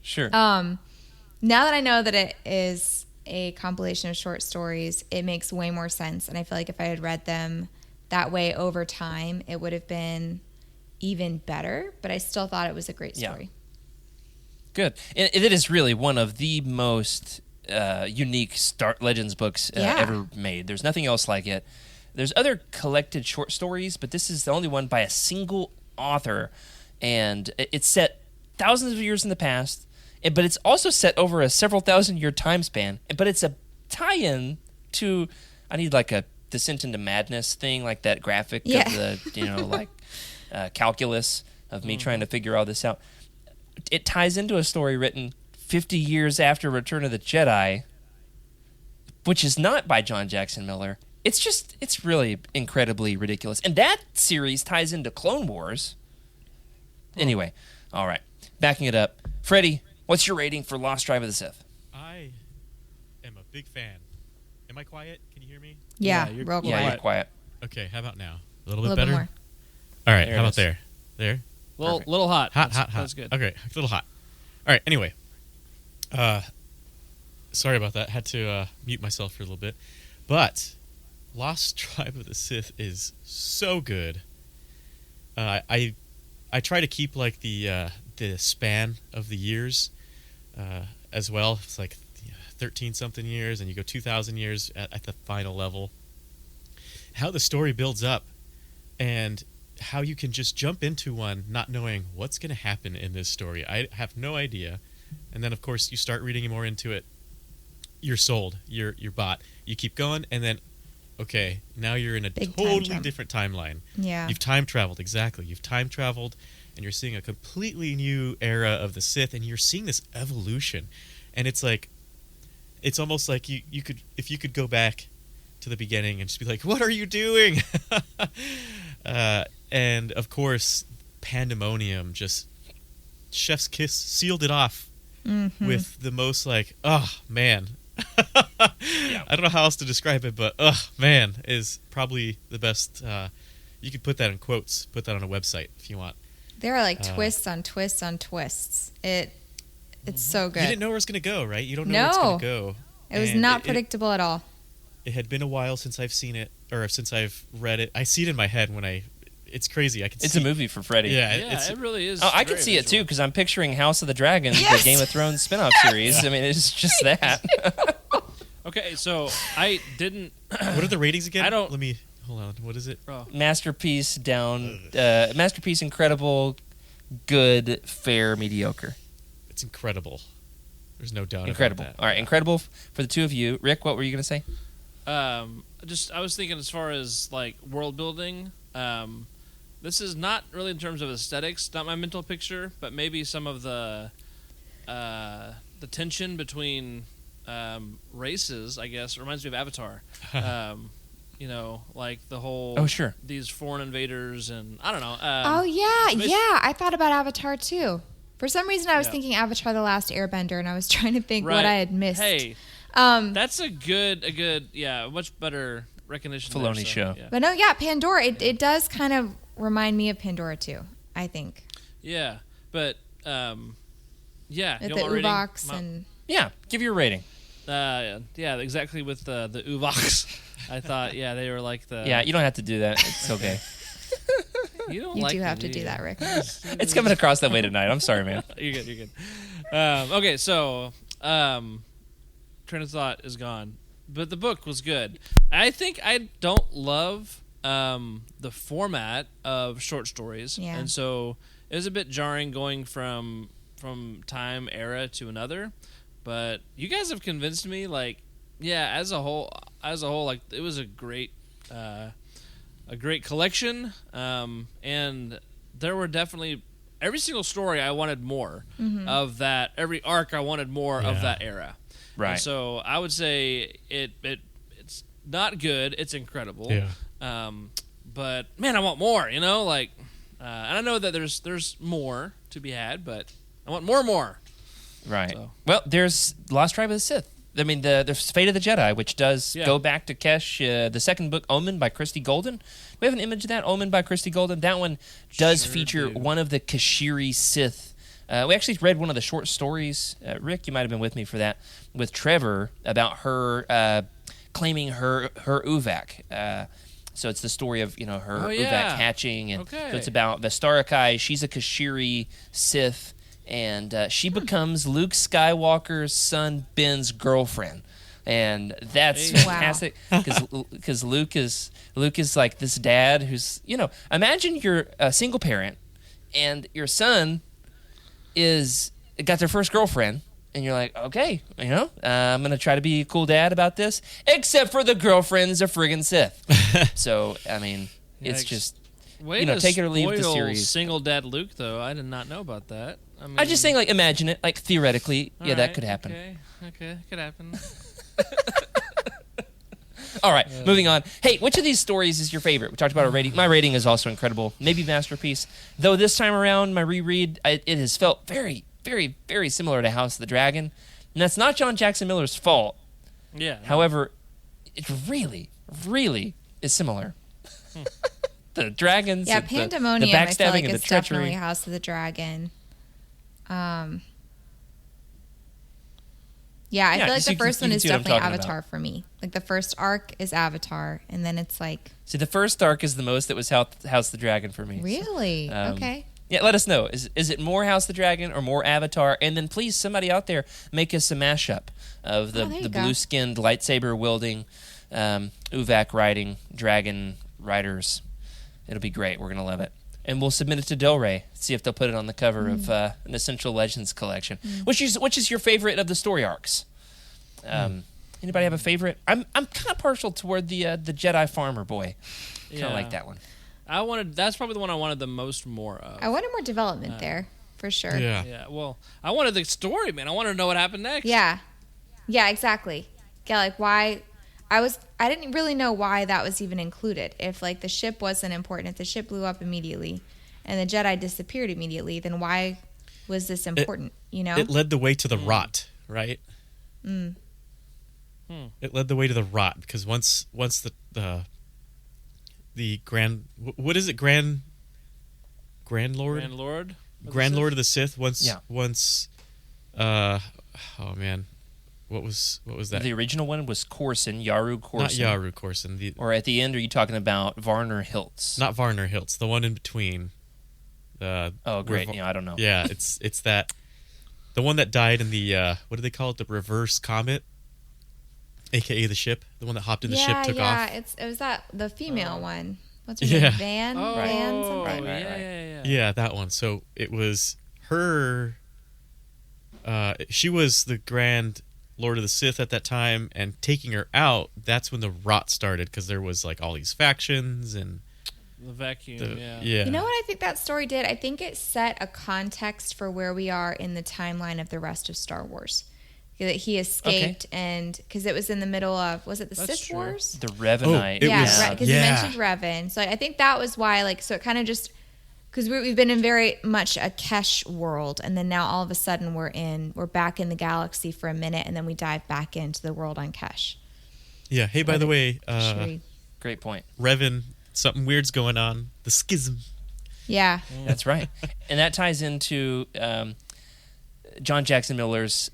Sure. now that I know that it is a compilation of short stories, it makes way more sense. And I feel like if I had read them that way over time, it would have been even better. But I still thought it was a great story. Good. It is really one of the most unique Legends books ever made. There's nothing else like it. There's other collected short stories, but this is the only one by a single author. And it's set thousands of years in the past, but it's also set over a several thousand-year time span. But it's a tie-in to, I need like a Descent into Madness thing, like that graphic of the, calculus of me trying to figure all this out. It ties into a story written 50 years after Return of the Jedi, which is not by John Jackson Miller. It's really incredibly ridiculous. And that series ties into Clone Wars. Anyway, all right. Backing it up. Freddie, what's your rating for Lost Tribe of the Sith? I am a big fan. Am I quiet? Can you hear me? Yeah, you're- real Yeah, quiet. you're quiet. Okay, how about now? A A little bit little better? bit more. All right, There how it about is. there? There? Little hot. Hot. That's good. Okay, a little hot. All right, anyway. Sorry about that. Had to mute myself for a little bit. But Lost Tribe of the Sith is so good. I try to keep like the span of the years as well. It's like 13-something years, and you go 2,000 years at the final level. How the story builds up, and how you can just jump into one not knowing what's going to happen in this story. I have no idea. And then, of course, you start reading more into it. You're sold. You're bought. You keep going, and then, okay, now you're in a Big time totally jump. different timeline. Yeah. You've time traveled, exactly. You've time traveled, and you're seeing a completely new era of the Sith, and you're seeing this evolution. And it's like, it's almost like you could, if you could go back to the beginning and just be like, what are you doing? And of course, Pandemonium, just chef's kiss, sealed it off with the most like, oh man. I don't know how else to describe it, but oh man, is probably the best. You could put that in quotes, put that on a website if you want. There are like twists on twists on twists. It's so good. You didn't know where it's going to go, right? You don't know where it's going to go. It was And not predictable at all. It had been a while since I've seen it, or since I've read it. I see it in my head when it's crazy. I can It's see a movie for Freddie. Yeah, Yeah, it really is. Oh, I can very see it too visual. because I'm picturing House of the Dragon, Yes! the Game of Thrones spin-off series. I mean, it's just that. Okay, so I didn't. What are the ratings again? I don't- Let me hold on. What is it? Masterpiece masterpiece, incredible, good, fair, mediocre. It's incredible. There's no doubt Incredible. about that. All right, incredible for the two of you. Rick, what were you going to say? I was thinking as far as like world building. This is not really in terms of aesthetics, not my mental picture, but maybe some of the tension between races. I guess reminds me of Avatar. Like the whole these foreign invaders and I don't know. I thought about Avatar too. For some reason, I was thinking Avatar: The Last Airbender, and I was trying to think what I had missed. Hey, that's a much better recognition. Filoni show. Yeah. But no, Pandora. It does kind of remind me of Pandora too, I think. Yeah, but the Uvox and give your rating. Exactly with the Uvox. I thought they were like the you don't have to do that. It's okay. You do have to do that, Rick. It's coming across that way tonight. I'm sorry, man. You're good. Okay, so train of thought is gone, but the book was good. I think I don't love the format of short stories, and so it was a bit jarring going from time era to another. But you guys have convinced me. Like, as a whole, like it was a great collection, and there were definitely every single story I wanted more of that. Every arc I wanted more of that era. Right. And so I would say it's not good. It's incredible. Yeah. But man, I want more. And I know that there's more to be had, but I want more. Right. So. Well, there's Lost Tribe of the Sith. I mean, there's Fate of the Jedi, which does go back to Kesh. The second book, Omen by Christy Golden. We have an image of that, Omen by Christy Golden. That one does feature one of the Kashiri Sith. We actually read one of the short stories. Rick, you might have been with me for that, with Trevor, about her claiming her Uvak. So it's the story of her Uvak hatching. And so it's about Vestarakai. She's a Kashiri Sith. And she becomes Luke Skywalker's son Ben's girlfriend, and that's fantastic because Luke is like this dad who's imagine you're a single parent and your son got their first girlfriend, and you're like, okay, I'm gonna try to be a cool dad about this, except for the girlfriend's a friggin' Sith. So I mean, it's just take it or leave the series. Single dad Luke, though, I did not know about that. I'm just saying, like, imagine it. Like, theoretically, that could happen. Okay, could happen. All right, moving on. Hey, which of these stories is your favorite? We talked about our rating. My rating is also incredible. Maybe masterpiece. Though this time around, my reread, it has felt very, very, very similar to House of the Dragon. And that's not John Jackson Miller's fault. Yeah. However, it really, really is similar. The dragons, Pandemonium, the backstabbing, I feel like and the it's treachery. definitely House of the Dragon. I feel like the first one is definitely Avatar for me. Like the first arc is Avatar, and then it's like. See, the first arc is the most that was House of the Dragon for me. Really? Okay. Yeah, let us know. Is it more House of the Dragon or more Avatar? And then please, somebody out there, make us a mashup of the blue-skinned, lightsaber-wielding, Uvak riding dragon riders. It'll be great. We're gonna love it. And we'll submit it to Del Rey, see if they'll put it on the cover of an Essential Legends collection. Which is your favorite of the story arcs? Anybody have a favorite? I'm kind of partial toward the Jedi farmer boy. Kind of like that one. That's probably the one I wanted the most more of. I wanted more development there, for sure. Yeah. Well, I wanted the story, man. I wanted to know what happened next. Yeah, exactly. Yeah, like why. I didn't really know why that was even included. If like the ship wasn't important, if the ship blew up immediately, and the Jedi disappeared immediately, then why was this important? It led the way to the rot, right? It led the way to the rot because once the grand Lord of the Sith oh man. What was that? The original one was Corson, Yaru Corson. Not Yaru Corson. Or at the end, are you talking about Varner Hiltz? Not Varner Hiltz. The one in between. Oh, great. I don't know. Yeah, it's that. The one that died in the what do they call it? The reverse comet, aka the ship. The one that hopped in the ship took off. Yeah, it was that the female one. What's her name? Van something. Right. Yeah, that one. So it was her. She was the Grand Lord of the Sith at that time and taking her out, that's when the rot started because there was like all these factions and The vacuum, yeah. You know what I think that story did? I think it set a context for where we are in the timeline of the rest of Star Wars. That he escaped, and because it was in the middle of, was it the That's Sith true. Wars? The Revanite. Because you mentioned Revan. So I think that was why, like, so it kind of just, because we've been in very much a Kesh world, and then now all of a sudden we're back in the galaxy for a minute, and then we dive back into the world on Kesh. Yeah. Hey, by the way, Great point. Revan, something weird's going on. The schism. Yeah. That's right. And that ties into John Jackson Miller's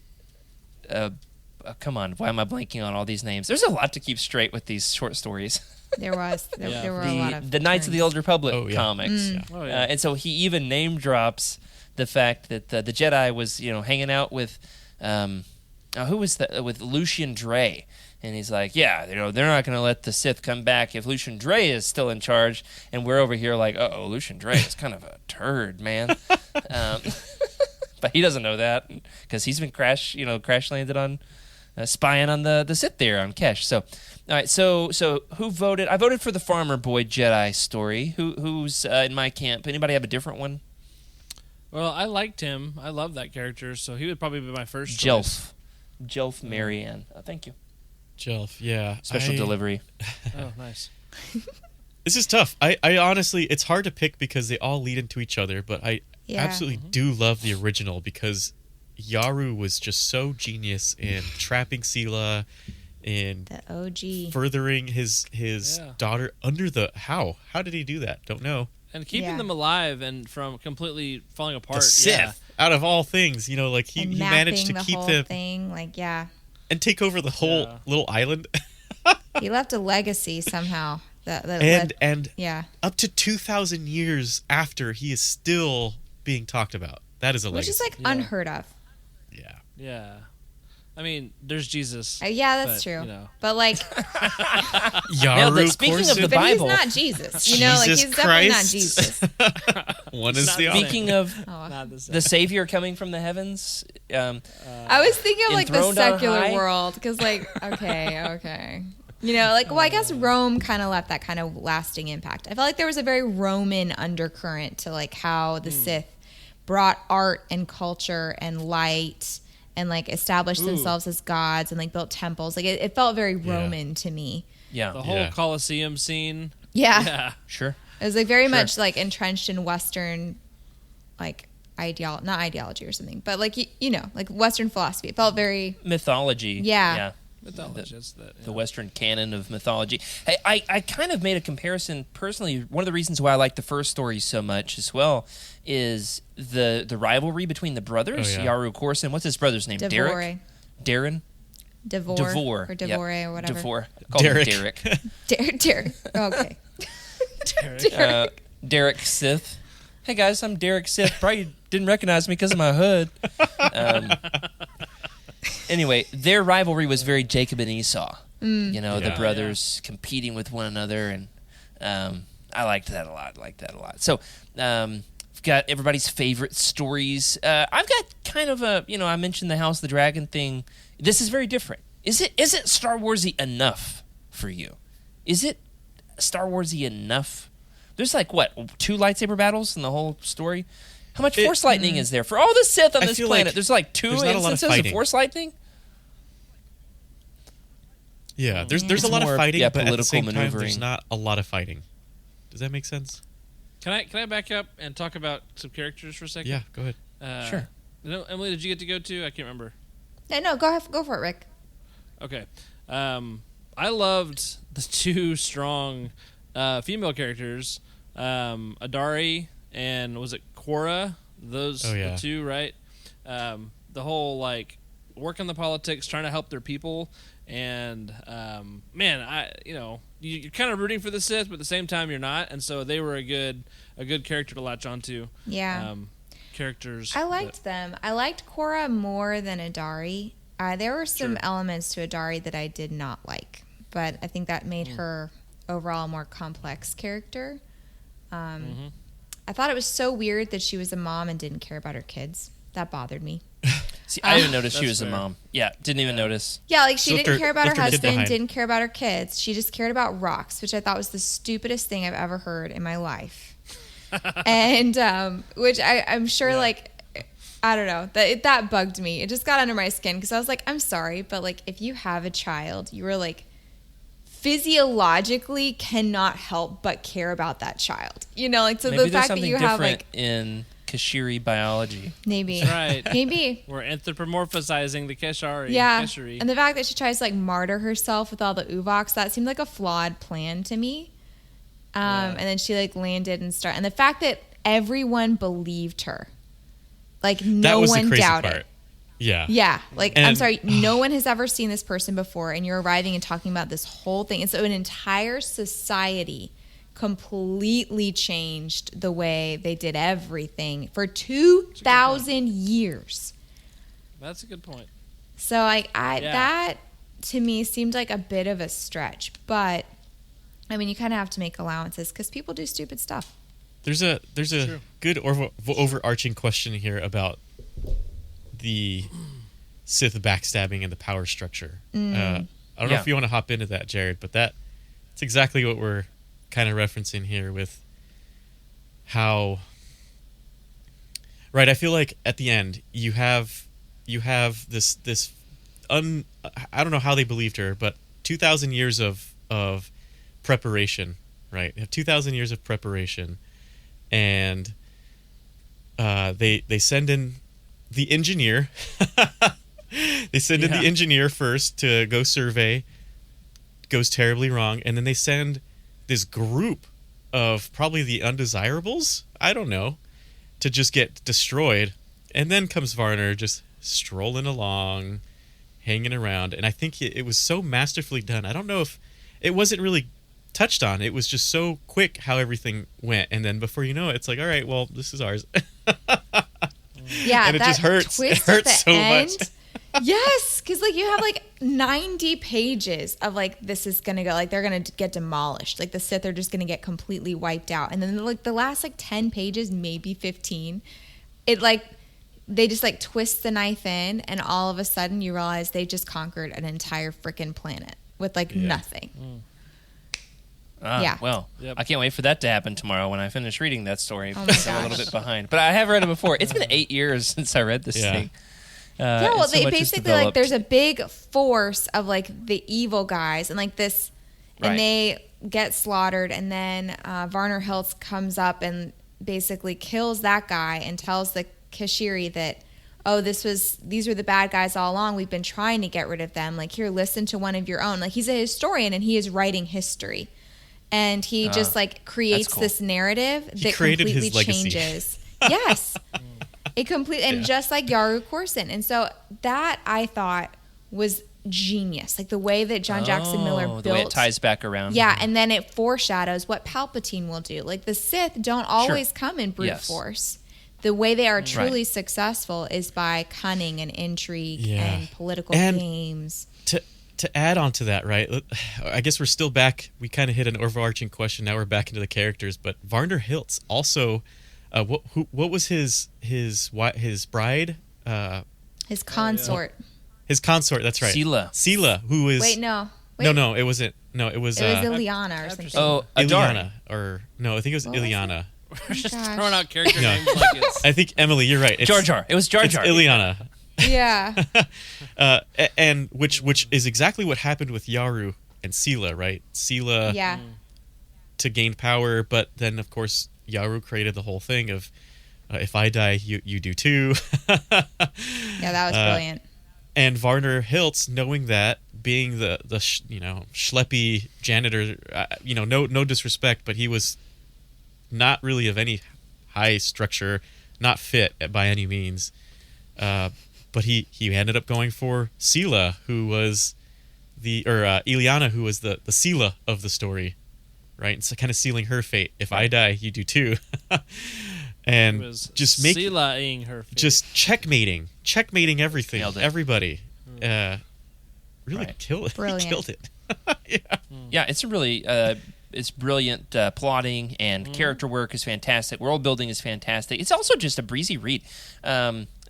come on, why am I blanking on all these names? There's a lot to keep straight with these short stories. There were a lot of the Knights of the Old Republic comics. Oh, yeah. And so he even name drops the fact that the Jedi was, hanging out with who was that, with Lucian Dre. And he's like, yeah, they're not going to let the Sith come back if Lucian Dre is still in charge. And we're over here like, uh-oh, Lucian Dre is kind of a turd, man. But he doesn't know that because he's been crash landed on spying on the Sith there on Kesh. So, all right, so who voted? I voted for the Farmer Boy Jedi story. Who's in my camp? Anybody have a different one? Well, I liked him. I love that character, so he would probably be my first choice. Jelf Marianne. Thank you. Jelf, yeah. Special delivery. Oh, nice. This is tough. I honestly, it's hard to pick because they all lead into each other, but I absolutely do love the original because Yaru was just so genius in trapping Sela and the OG furthering his daughter under the how did he do that? Don't know. And keeping them alive and from completely falling apart. The Sith, out of all things, like he managed to keep them thing, and take over the whole little island. He left a legacy somehow. And up to 2,000 years after, he is still being talked about. That is a legacy. Which is unheard of. Yeah. Yeah. I mean, there's Jesus. That's true. But Yaru, speaking of the but Bible, he's not Jesus. He's definitely not Jesus. One is the other. Speaking of the Savior coming from the heavens, I was thinking of the enthroned on secular high. world because, okay. I guess Rome kind of left that kind of lasting impact. I felt like there was a very Roman undercurrent to how the Sith brought art and culture and light and established themselves as gods and built temples. It felt very Roman to me. Yeah. The whole Colosseum scene. Yeah. Sure. It was very much entrenched in Western not ideology or something, but Western philosophy. It felt very mythology. Yeah. Mythology, the Western canon of mythology. Hey, I kind of made a comparison personally. One of the reasons why I like the first story so much as well is the rivalry between the brothers, Yaru Corson. What's his brother's name? Devore. Darren? Devore. Or Devore or whatever. Devore. Call him Derek. Derek. Okay. Derek Sith. Hey guys, I'm Derek Sith. Probably didn't recognize me because of my hood. Anyway, their rivalry was very Jacob and Esau. The brothers competing with one another, and I liked that a lot. So, we've got everybody's favorite stories. I've got kind of I mentioned the House of the Dragon thing. This is very different. Is it Star Warsy enough for you? Is it Star Warsy enough? There's 2 lightsaber battles in the whole story. How much Force lightning is there for all the Sith on this planet? There's 2 instances of Force lightning. Yeah, there's a lot of fighting, but at the same time, maneuvering. there's not a lot of fighting. Does that make sense? Can I back up and talk about some characters for a second? Yeah, go ahead. Sure. Emily, did you get to go to? I can't remember. No, go for it, Rick. Okay. I loved the 2 strong female characters, Adari and was it Quora? Those the 2, right? The whole working the politics, trying to help their people, and you're kind of rooting for the Sith, but at the same time you're not, and so they were a good character to latch onto. Yeah. Characters. I liked them. I liked Quora more than Adari. There were some elements to Adari that I did not like, but I think that made her overall a more complex character. I thought it was so weird that she was a mom and didn't care about her kids. That bothered me. See, I didn't notice she was a mom. Yeah, didn't even notice. Yeah, like she Left didn't her- care about her left her kid husband, behind. didn't care about her kids. She just cared about rocks, which I thought was the stupidest thing I've ever heard in my life. And which I'm sure, like, I don't know, that bugged me. It just got under my skin because I was like, I'm sorry, but like, if you have a child, you were like, physiologically cannot help but care about that child. You know, like, so Maybe the there's fact that something you have different like in Kashiri biology. maybe, Right. maybe. We're anthropomorphizing the Keshari. Yeah, Keshari. and the fact that she tries to like martyr herself with all the Uvox, that seemed like a flawed plan to me. And then she like landed and and the fact that everyone believed her, like That no was the one crazy doubted. part. Yeah. Yeah, like I'm And- sorry, no one has ever seen this person before, and you're arriving and talking about this whole thing, and so an entire society completely changed the way they did everything for 2,000 years. That's a good point. So like Yeah. that to me seemed like a bit of a stretch, but I mean you kind of have to make allowances because people do stupid stuff. There's a good overarching question here about the Sith backstabbing and the power structure. I don't know Yeah. if you want to hop into that, Jared, but that's exactly what we're kind of referencing here with how. Right, I feel like at the end you have this I don't know how they believed her, but 2,000 years of preparation, right? You have 2,000 years of preparation, and they send in the engineer. They send in the engineer first to go survey. Goes terribly wrong, and then they send this group of probably the undesirables, I don't know, to just get destroyed. And then comes Varner just strolling along, hanging around, and I think it was so masterfully done. I don't know if it wasn't really touched on. It was just so quick how everything went, and then before you know it, it's like, all right, well, this is ours. Yeah, And it that just hurts. It twist at hurts the so end, much. Yes, because like you have like 90 pages of like this is gonna go, like they're gonna get demolished, like the Sith are just gonna get completely wiped out, and then like the last like 10 pages, maybe 15, it like they just like twist the knife in, and all of a sudden you realize they just conquered an entire freaking planet with like nothing. Yeah. Well, Yep. I can't wait for that to happen tomorrow when I finish reading that story. Oh my because I'm a little gosh. bit behind, but I have read it before. It's been 8 years since I read this Yeah. thing. Yeah, well, and so they much has basically like developed. there's a big force of like the evil guys and like this, and Right. they get slaughtered, and then Varner Hiltz comes up and basically kills that guy and tells the Kashiri that, oh, these were the bad guys all along. We've been trying to get rid of them. Like, here, listen to one of your own. Like, he's a historian and he is writing history, and he just like creates cool. this narrative that created completely his legacy. changes. Yes. It complete and just like Yaru Corson, and so that I thought was genius, like the way that John Jackson Miller built. The way it ties back around. Yeah, and then it foreshadows what Palpatine will do. Like the Sith don't always come in brute Yes. force. The way they are truly successful is by cunning and intrigue Yeah. and political And- games. To add on to that, right? I guess we're still back. We kind of hit an overarching question. Now we're back into the characters. But Varner Hiltz also, what was his bride? His consort. His consort. That's right. Sela. Who was? Wait, no. No, it wasn't. No, it was. It was Ileana or something. Oh, Adari. Ileana, or no, I think it was What was Ileana. We're just gosh. throwing out character No. names like it's. I think Emily, you're right. It's Jar Jar. It was Jar It's Jar. Ileana. Yeah. And which is exactly what happened with Yaru and Sela, right? Sela Yeah. to gain power, but then of course Yaru created the whole thing of if I die, you do too. Yeah, that was brilliant. And Varner Hiltz, knowing that, being the schleppy janitor, no disrespect, but he was not really of any high structure, not fit by any means. But he ended up going for Sela, who was Ileana, who was the Sela of the story, right? And so kind of sealing her fate. If I die, you do too. And It was just make Sela-ing her face. just checkmating everything, Nailed it. everybody. Really Right. killed it. Brilliant. He killed it. Yeah, it's a really it's brilliant plotting, and character work is fantastic. World building is fantastic. It's also just a breezy read.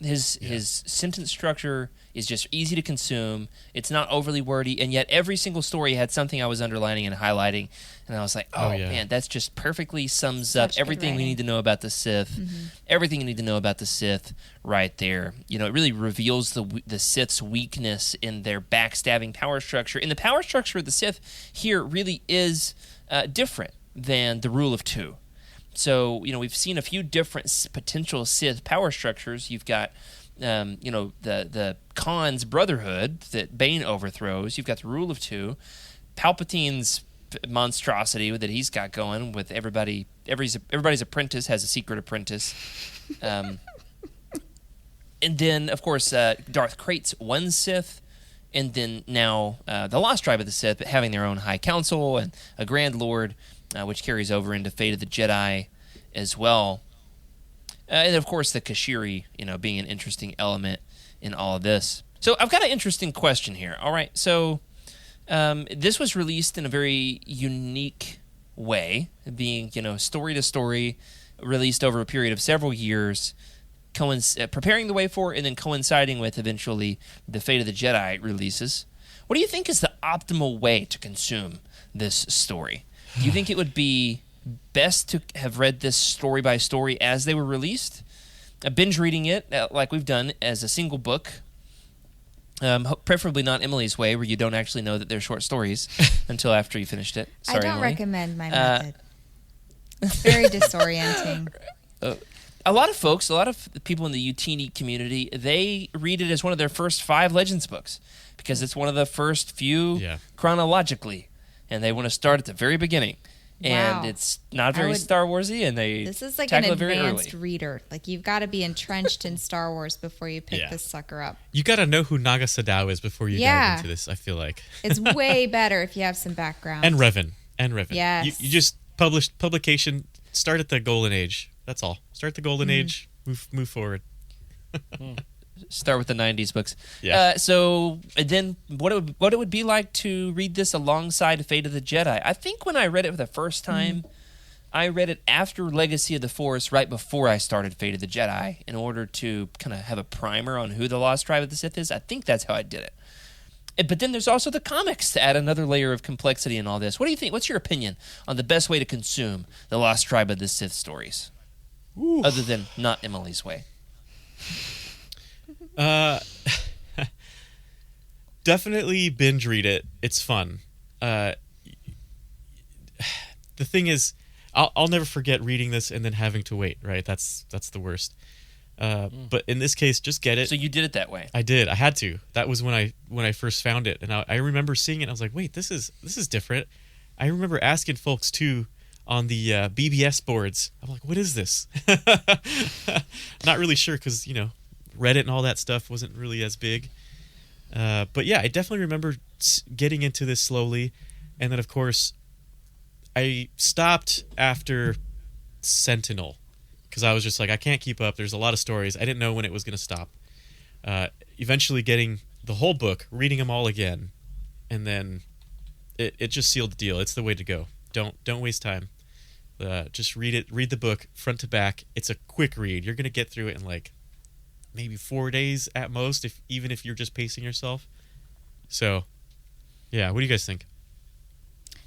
His sentence structure is just easy to consume. It's not overly wordy, and yet every single story had something I was underlining and highlighting, and I was like, oh yeah. man, that's just perfectly sums up Such good everything we writing. need to know about the Sith. Everything you need to know about the Sith right there. You know, it really reveals the Sith's weakness in their backstabbing power structure. And the power structure of the Sith here really is different than the rule of two. So, you know, we've seen a few different potential Sith power structures. You've got, you know, the Khan's Brotherhood that Bane overthrows. You've got the Rule of Two. Palpatine's monstrosity that he's got going with everybody. Everybody's apprentice has a secret apprentice. And then, of course, Darth Krayt's one Sith. And then now the Lost Tribe of the Sith having their own High Council and a Grand Lord, which carries over into Fate of the Jedi as well. And, of course, the Kashiri, you know, being an interesting element in all of this. So I've got an interesting question here. All right, so this was released in a very unique way, being, you know, story to story, released over a period of several years, preparing the way for and then coinciding with eventually the Fate of the Jedi releases. What do you think is the optimal way to consume this story? Do you think it would be best to have read this story by story as they were released? Binge reading it, like we've done, as a single book. Preferably not Emily's way, where you don't actually know that they're short stories until after you finished it. Sorry, I don't Emily. recommend my method. It's very disorienting. A lot of the people in the YOUTINI community, they read it as one of their first 5 Legends books because it's one of the first few chronologically, and they want to start at the very beginning. And Wow. it's not very Star Warsy, and they This is like an tackle it very advanced early. reader. Like, you've got to be entrenched in Star Wars before you pick this sucker up. You got to know who Naga Sadow is before you dive into this, I feel like. It's way better if you have some background. And Revan. Yes. You just publication, start at the Golden Age. That's all. Start the Golden Age, move forward. Start with the 90s books. Yeah. So and then what it would be like to read this alongside Fate of the Jedi. I think when I read it for the first time, I read it after Legacy of the Force, right before I started Fate of the Jedi, in order to kind of have a primer on who the Lost Tribe of the Sith is. I think that's how I did it. But then there's also the comics to add another layer of complexity in all this. What do you think? What's your opinion on the best way to consume the Lost Tribe of the Sith stories? Other than not Emily's way. Definitely binge read it. It's fun. The thing is, I'll never forget reading this and then having to wait. Right? That's the worst. But in this case, just get it. So you did it that way. I did. I had to. That was when I first found it, and I remember seeing it. And I was like, wait, this is different. I remember asking folks too on the BBS boards. I'm like, what is this? Not really sure because Reddit and all that stuff wasn't really as big. But yeah, I definitely remember getting into this slowly, and then of course I stopped after Sentinel because I was just like, I can't keep up. There's a lot of stories. I didn't know when it was going to stop. Eventually getting the whole book, reading them all again, and then it just sealed the deal. It's the way to go. Don't waste time. Just read it. Read the book front to back. It's a quick read. You're going to get through it in like maybe 4 days at most, even if you're just pacing yourself. So, yeah, what do you guys think?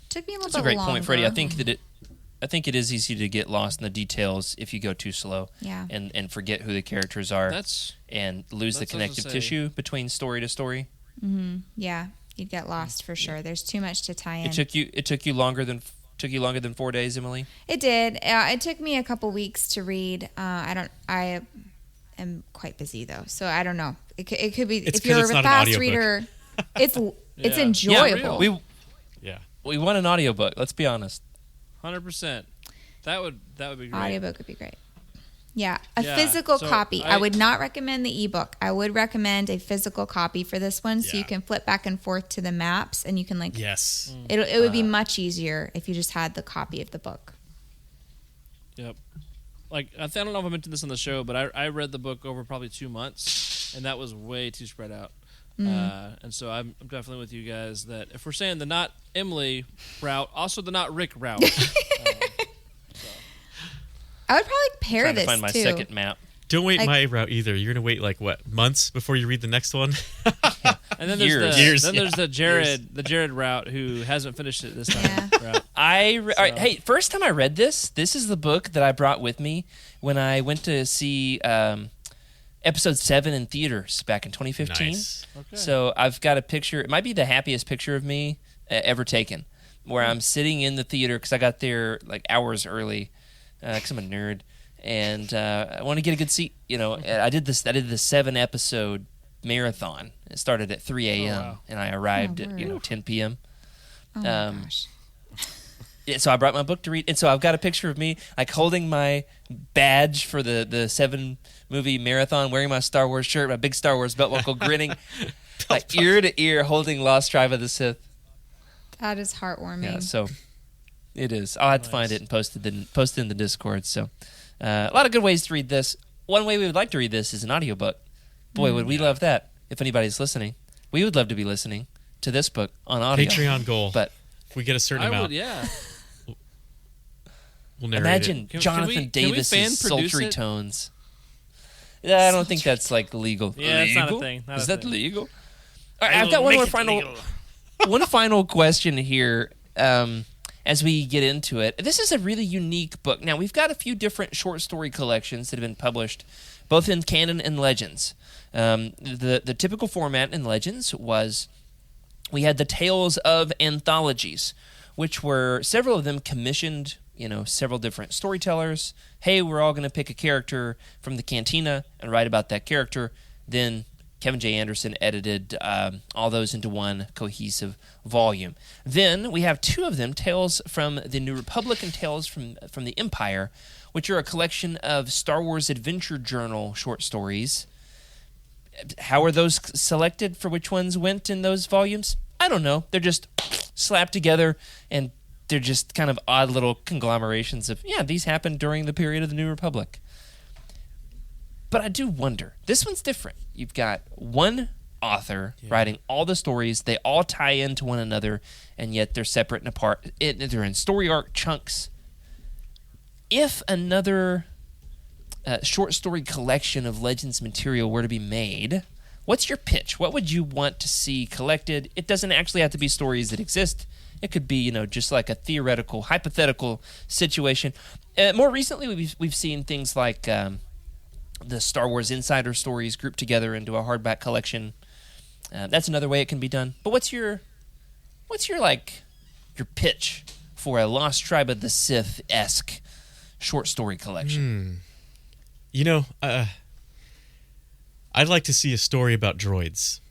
Took me a little That's bit a great longer. point, Freddie. I think it is easy to get lost in the details if you go too slow. Yeah. And forget who the characters are. And lose the that's what I was connective gonna say. tissue between story to story. Yeah, you'd get lost for sure. There's too much to tie in. It took you longer than 4 days, Emily. It did. It took me a couple weeks to read. I am quite busy though, so I don't know. It could be It's if you're 'cause it's a not an fast audiobook. reader. It's Yeah. enjoyable. Yeah, We want an audiobook. Let's be honest. 100%. That would be great. Audiobook would be great. Yeah, a Yeah, physical so copy. I I would not recommend the ebook. I would recommend a physical copy for this one, so you Yeah. can flip back and forth to the maps, and you can Yes. It would be much easier if you just had the copy of the book. Yep. Like, I don't know if I mentioned this on the show, but I read the book over probably 2 months, and that was way too spread out. And so I'm definitely with you guys that if we're saying the not Emily route, also the not Rick route. I would probably pair Trying this to find my too. second map. Don't wait Like- my route either. You're gonna wait like what, months before you read the next one? And then there's Years, there's yeah. the Jared route who hasn't finished it this time. Route. All right, hey, first time I read this is the book that I brought with me when I went to see episode 7 in theaters back in 2015. Nice. So I've got a picture. It might be the happiest picture of me ever taken, where I'm sitting in the theater because I got there like hours early because I'm a nerd, and I want to get a good seat. You know, I did the 7-episode marathon. It started at 3 a.m. wow. and I arrived Oh, at 10 p.m. Oh my gosh. Yeah, so I brought my book to read, and so I've got a picture of me like holding my badge for the 7-movie marathon, wearing my Star Wars shirt, my big Star Wars belt buckle, grinning like ear to ear, holding Lost Tribe of the Sith. That is heartwarming. Yeah, so it is. I'll have to find it and post it in the Discord. So a lot of good ways to read this. One way we would like to read this is an audiobook. Boy, would we love that if anybody's listening. We would love to be listening to this book on audio. Patreon goal. But If we get a certain I amount, would, yeah. we'll narrate imagine it. Can Jonathan we Davis's fan-produce sultry it? tones. Yeah, I don't think that's like legal. Yeah, it's not a Legal? thing, not Is a that thing. legal? All right, I've got one more final question here as we get into it. This is a really unique book. Now, we've got a few different short story collections that have been published, both in canon and Legends. The typical format in Legends was we had the Tales of Anthologies, which were several of them commissioned, several different storytellers. Hey, we're all going to pick a character from the Cantina and write about that character. Then Kevin J. Anderson edited all those into one cohesive volume. Then we have 2 of them, Tales from the New Republic and Tales from the Empire, which are a collection of Star Wars Adventure Journal short stories. How are those selected for which ones went in those volumes? I don't know. They're just slapped together, and they're just kind of odd little conglomerations of, these happened during the period of the New Republic. But I do wonder. This one's different. You've got one author writing all the stories. They all tie into one another, and yet they're separate and apart. They're in story arc chunks. If another short story collection of Legends material were to be made, what's your pitch? What would you want to see collected? It doesn't actually have to be stories that exist. It could be, just like a theoretical, hypothetical situation. More recently, we've seen things like the Star Wars Insider stories grouped together into a hardback collection. That's another way it can be done. But what's your pitch for a Lost Tribe of the Sith-esque short story collection? I'd like to see a story about droids,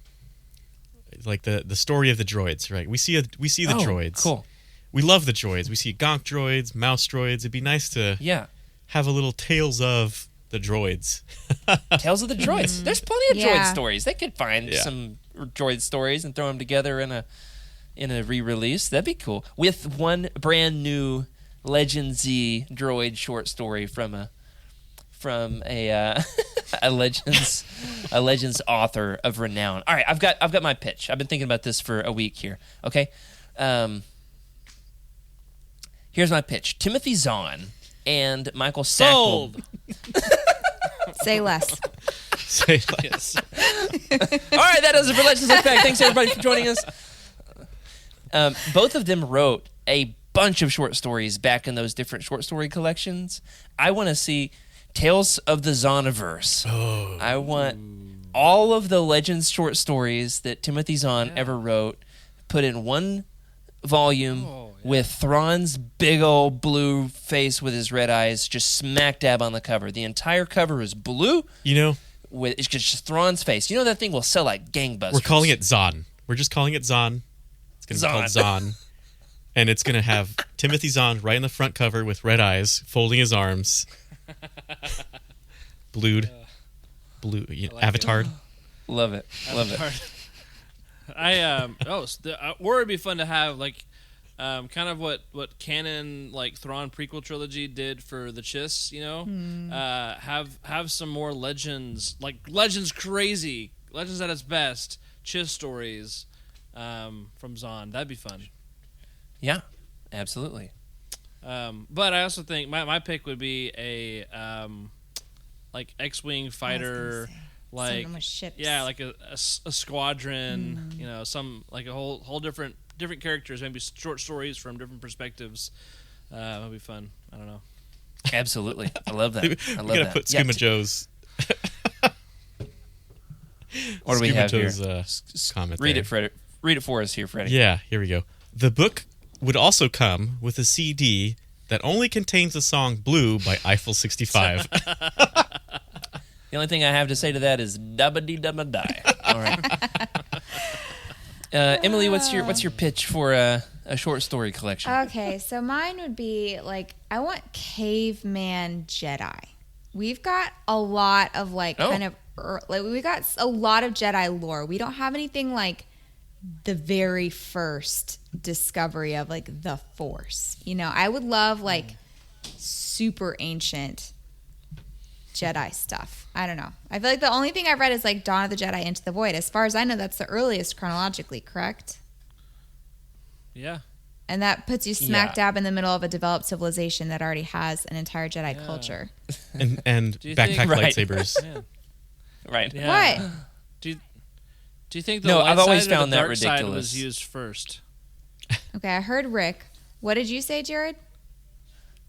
like the story of the droids. Right? We see the droids. Cool. We love the droids. We see gonk droids, mouse droids. It'd be nice to have a little tales of the droids. Tales of the Droids. There's plenty of droid Yeah. stories. They could find some droid stories and throw them together in a re-release. That'd be cool. With one brand new Legends-y droid short story from a a Legends author of renown. All right, I've got my pitch. I've been thinking about this for a week here. Okay, here's my pitch: Timothy Zahn and Michael Stackpole. Sold. Say less. Say less. All right, that does it for Legends Look Back. Thanks everybody for joining us. Both of them wrote a bunch of short stories back in those different short story collections. I want to see Tales of the Zahniverse. Oh. I want all of the Legends short stories that Timothy Zahn ever wrote put in one volume with Thrawn's big old blue face with his red eyes just smack dab on the cover. The entire cover is blue. With it's just Thrawn's face. That thing will sell like gangbusters. We're calling it Zahn. We're just calling it Zahn. It's going to be called Zahn. And it's going to have Timothy Zahn right in the front cover with red eyes, folding his arms. Blue, Avatar. Love it. Love it. Or it'd be fun to have like kind of what canon like Thrawn prequel trilogy did for the Chiss, have some more Legends, like Legends crazy, Legends at its best, Chiss stories from Zahn. That'd be fun. Yeah, absolutely. But I also think my pick would be a like X-wing I fighter, was gonna say, like something with ships. yeah, like a squadron. You know, some like a whole different characters, maybe short stories from different perspectives. It'll be fun. I don't know. Absolutely, I love that. I We love gotta that. put Skuma Joe's. What do we Skuma have here? Joe's, comment Read there. it, Fred. Read it for us here, Freddie. Yeah, here we go. The book would also come with a CD that only contains the song "Blue" by Eiffel 65. The only thing I have to say to that is dabba dee dabba die. All right. Emily, what's your pitch for a short story collection? Okay, so mine would be like, I want caveman Jedi. We've got a lot of like kind of like we got a lot of Jedi lore. We don't have anything like the very first discovery of like the Force. You know, I would love like super ancient Jedi stuff. I don't know. I feel like the only thing I've read is like Dawn of the Jedi Into the Void. As far as I know, that's the earliest chronologically, correct? Yeah. And that puts you smack Yeah. dab in the middle of a developed civilization that already has an entire Jedi culture. and Do you backpack think- Right. lightsabers. Man. Right. Yeah. What? Do you think the No, light I've always side or found the that dark side ridiculous. was used first? Okay, I heard Rick. What did you say, Jared?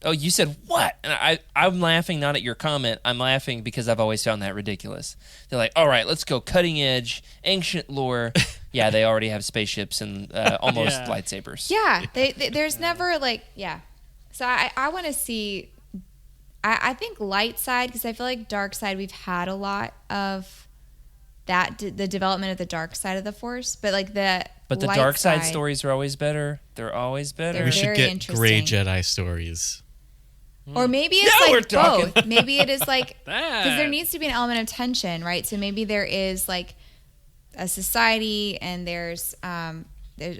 Oh, you said what? And I'm laughing not at your comment. I'm laughing because I've always found that ridiculous. They're like, all right, let's go cutting edge, ancient lore. Yeah, they already have spaceships and almost Yeah. lightsabers. Yeah, there's never like, yeah. So I want to see, I think light side, because I feel like dark side, we've had a lot of that, the development of the dark side of the Force. But like But the light dark side stories are always better. They're always better. They're We should very get gray interesting. Jedi stories. Or maybe it's Now we're like talking. both. Maybe it is like, because there That. needs to be an element of tension, right? So maybe there is like a society and there's a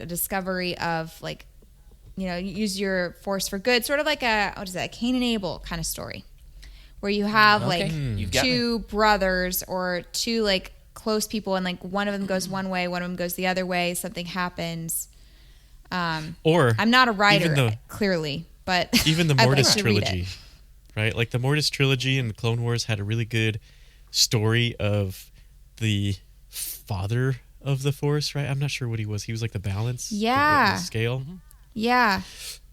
discovery of like, you know, use your Force for good, sort of like a, what is that, a Cain and Abel kind of story, where you have Okay. like You've got me. two brothers or two like close people, and like one of them goes one way, one of them goes the other way, something happens. Or I'm not a writer, even the clearly, but even the I'd like Mortis to read it. trilogy, right? Like the Mortis trilogy and the Clone Wars had a really good story of the father of the Force, right? I'm not sure what he was. He was like the balance, Yeah. the scale. Yeah,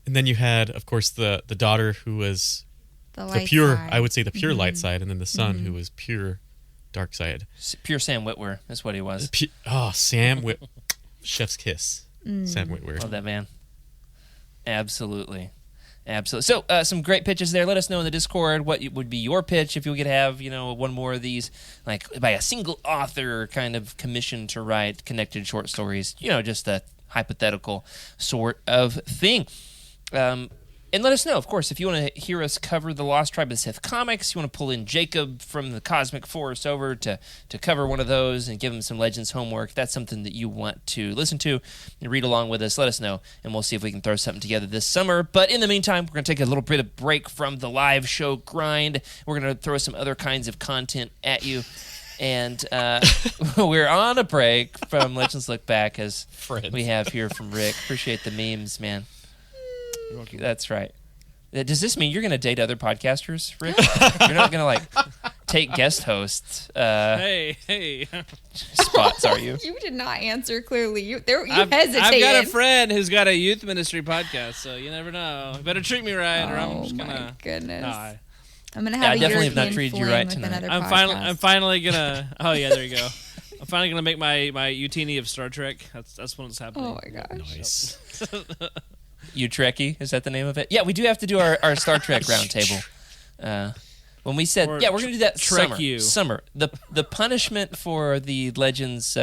And then you had, of course, the daughter who was the the light pure, side. I would say the pure light side, and then the son who was pure dark side. Pure Sam Witwer. That's what he was. Sam Chef's kiss. Sam Witwer. Love that man. Absolutely. Absolutely. So, some great pitches there. Let us know in the Discord what would be your pitch if you could have, you know, one more of these, like by a single author kind of commissioned to write connected short stories. You know, just a hypothetical sort of thing. And let us know, of course, if you want to hear us cover the Lost Tribe of Sith comics, you want to pull in Jacob from the Cosmic Force over to cover one of those and give him some Legends homework. If that's something that you want to listen to and read along with us, let us know, and we'll see if we can throw something together this summer. But in the meantime, we're going to take a little bit of break from the live show grind. We're going to throw some other kinds of content at you. And we're on a break from Legends Look Back, as we have here from Rick. Appreciate the memes, man. That's right. Does this mean you're going to date other podcasters, Rick? You're not going to like take guest hosts Hey. spots, are you? You did not answer clearly. You I've hesitated. got a friend who's got a youth ministry podcast, so you never know. You better treat me right, or I'm just Oh my gonna. goodness! No, I'm gonna Yeah, have I a definitely have not European treated you fling right with tonight. another I'm podcast. finally gonna. Oh yeah, there you go. I'm finally gonna make my YOUTINI of Star Trek. That's when it's happening. Oh my gosh! Nice. You Trekkie, is that the name of it? Yeah, we do have to do our Star Trek roundtable. When we said, Or yeah, we're going to do that Trek summer. you. Summer. The punishment for the Legends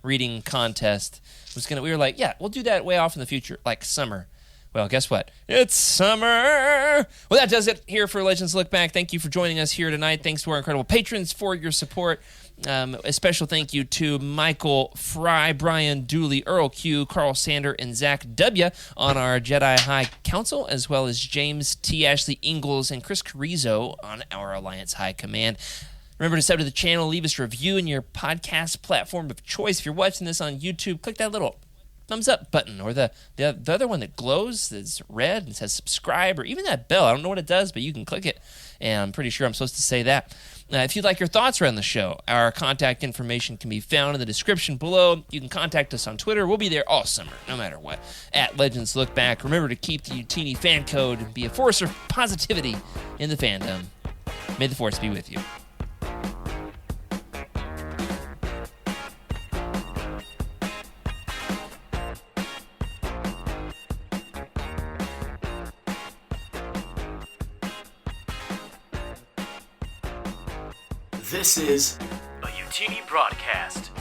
reading contest was we were like, yeah, we'll do that way off in the future, like summer. Well, guess what? It's summer. Well, that does it here for Legends Look Back. Thank you for joining us here tonight. Thanks to our incredible patrons for your support. A special thank you to Michael Fry, Brian Dooley, Earl Q, Carl Sander, and Zach W. on our Jedi High Council, as well as James T. Ashley Ingalls and Chris Carrizo on our Alliance High Command. Remember to sub to the channel, leave us a review in your podcast platform of choice. If you're watching this on YouTube, click that little thumbs up button, or the other one that glows that's red and says subscribe, or even that bell. I don't know what it does, but you can click it, and I'm pretty sure I'm supposed to say that. If you'd like your thoughts around the show, our contact information can be found in the description below. You can contact us on Twitter. We'll be there all summer, no matter what. At Legends Look Back. Remember to keep the YOUTINI fan code and be a force of positivity in the fandom. May the Force be with you. This is a YOUTINI broadcast.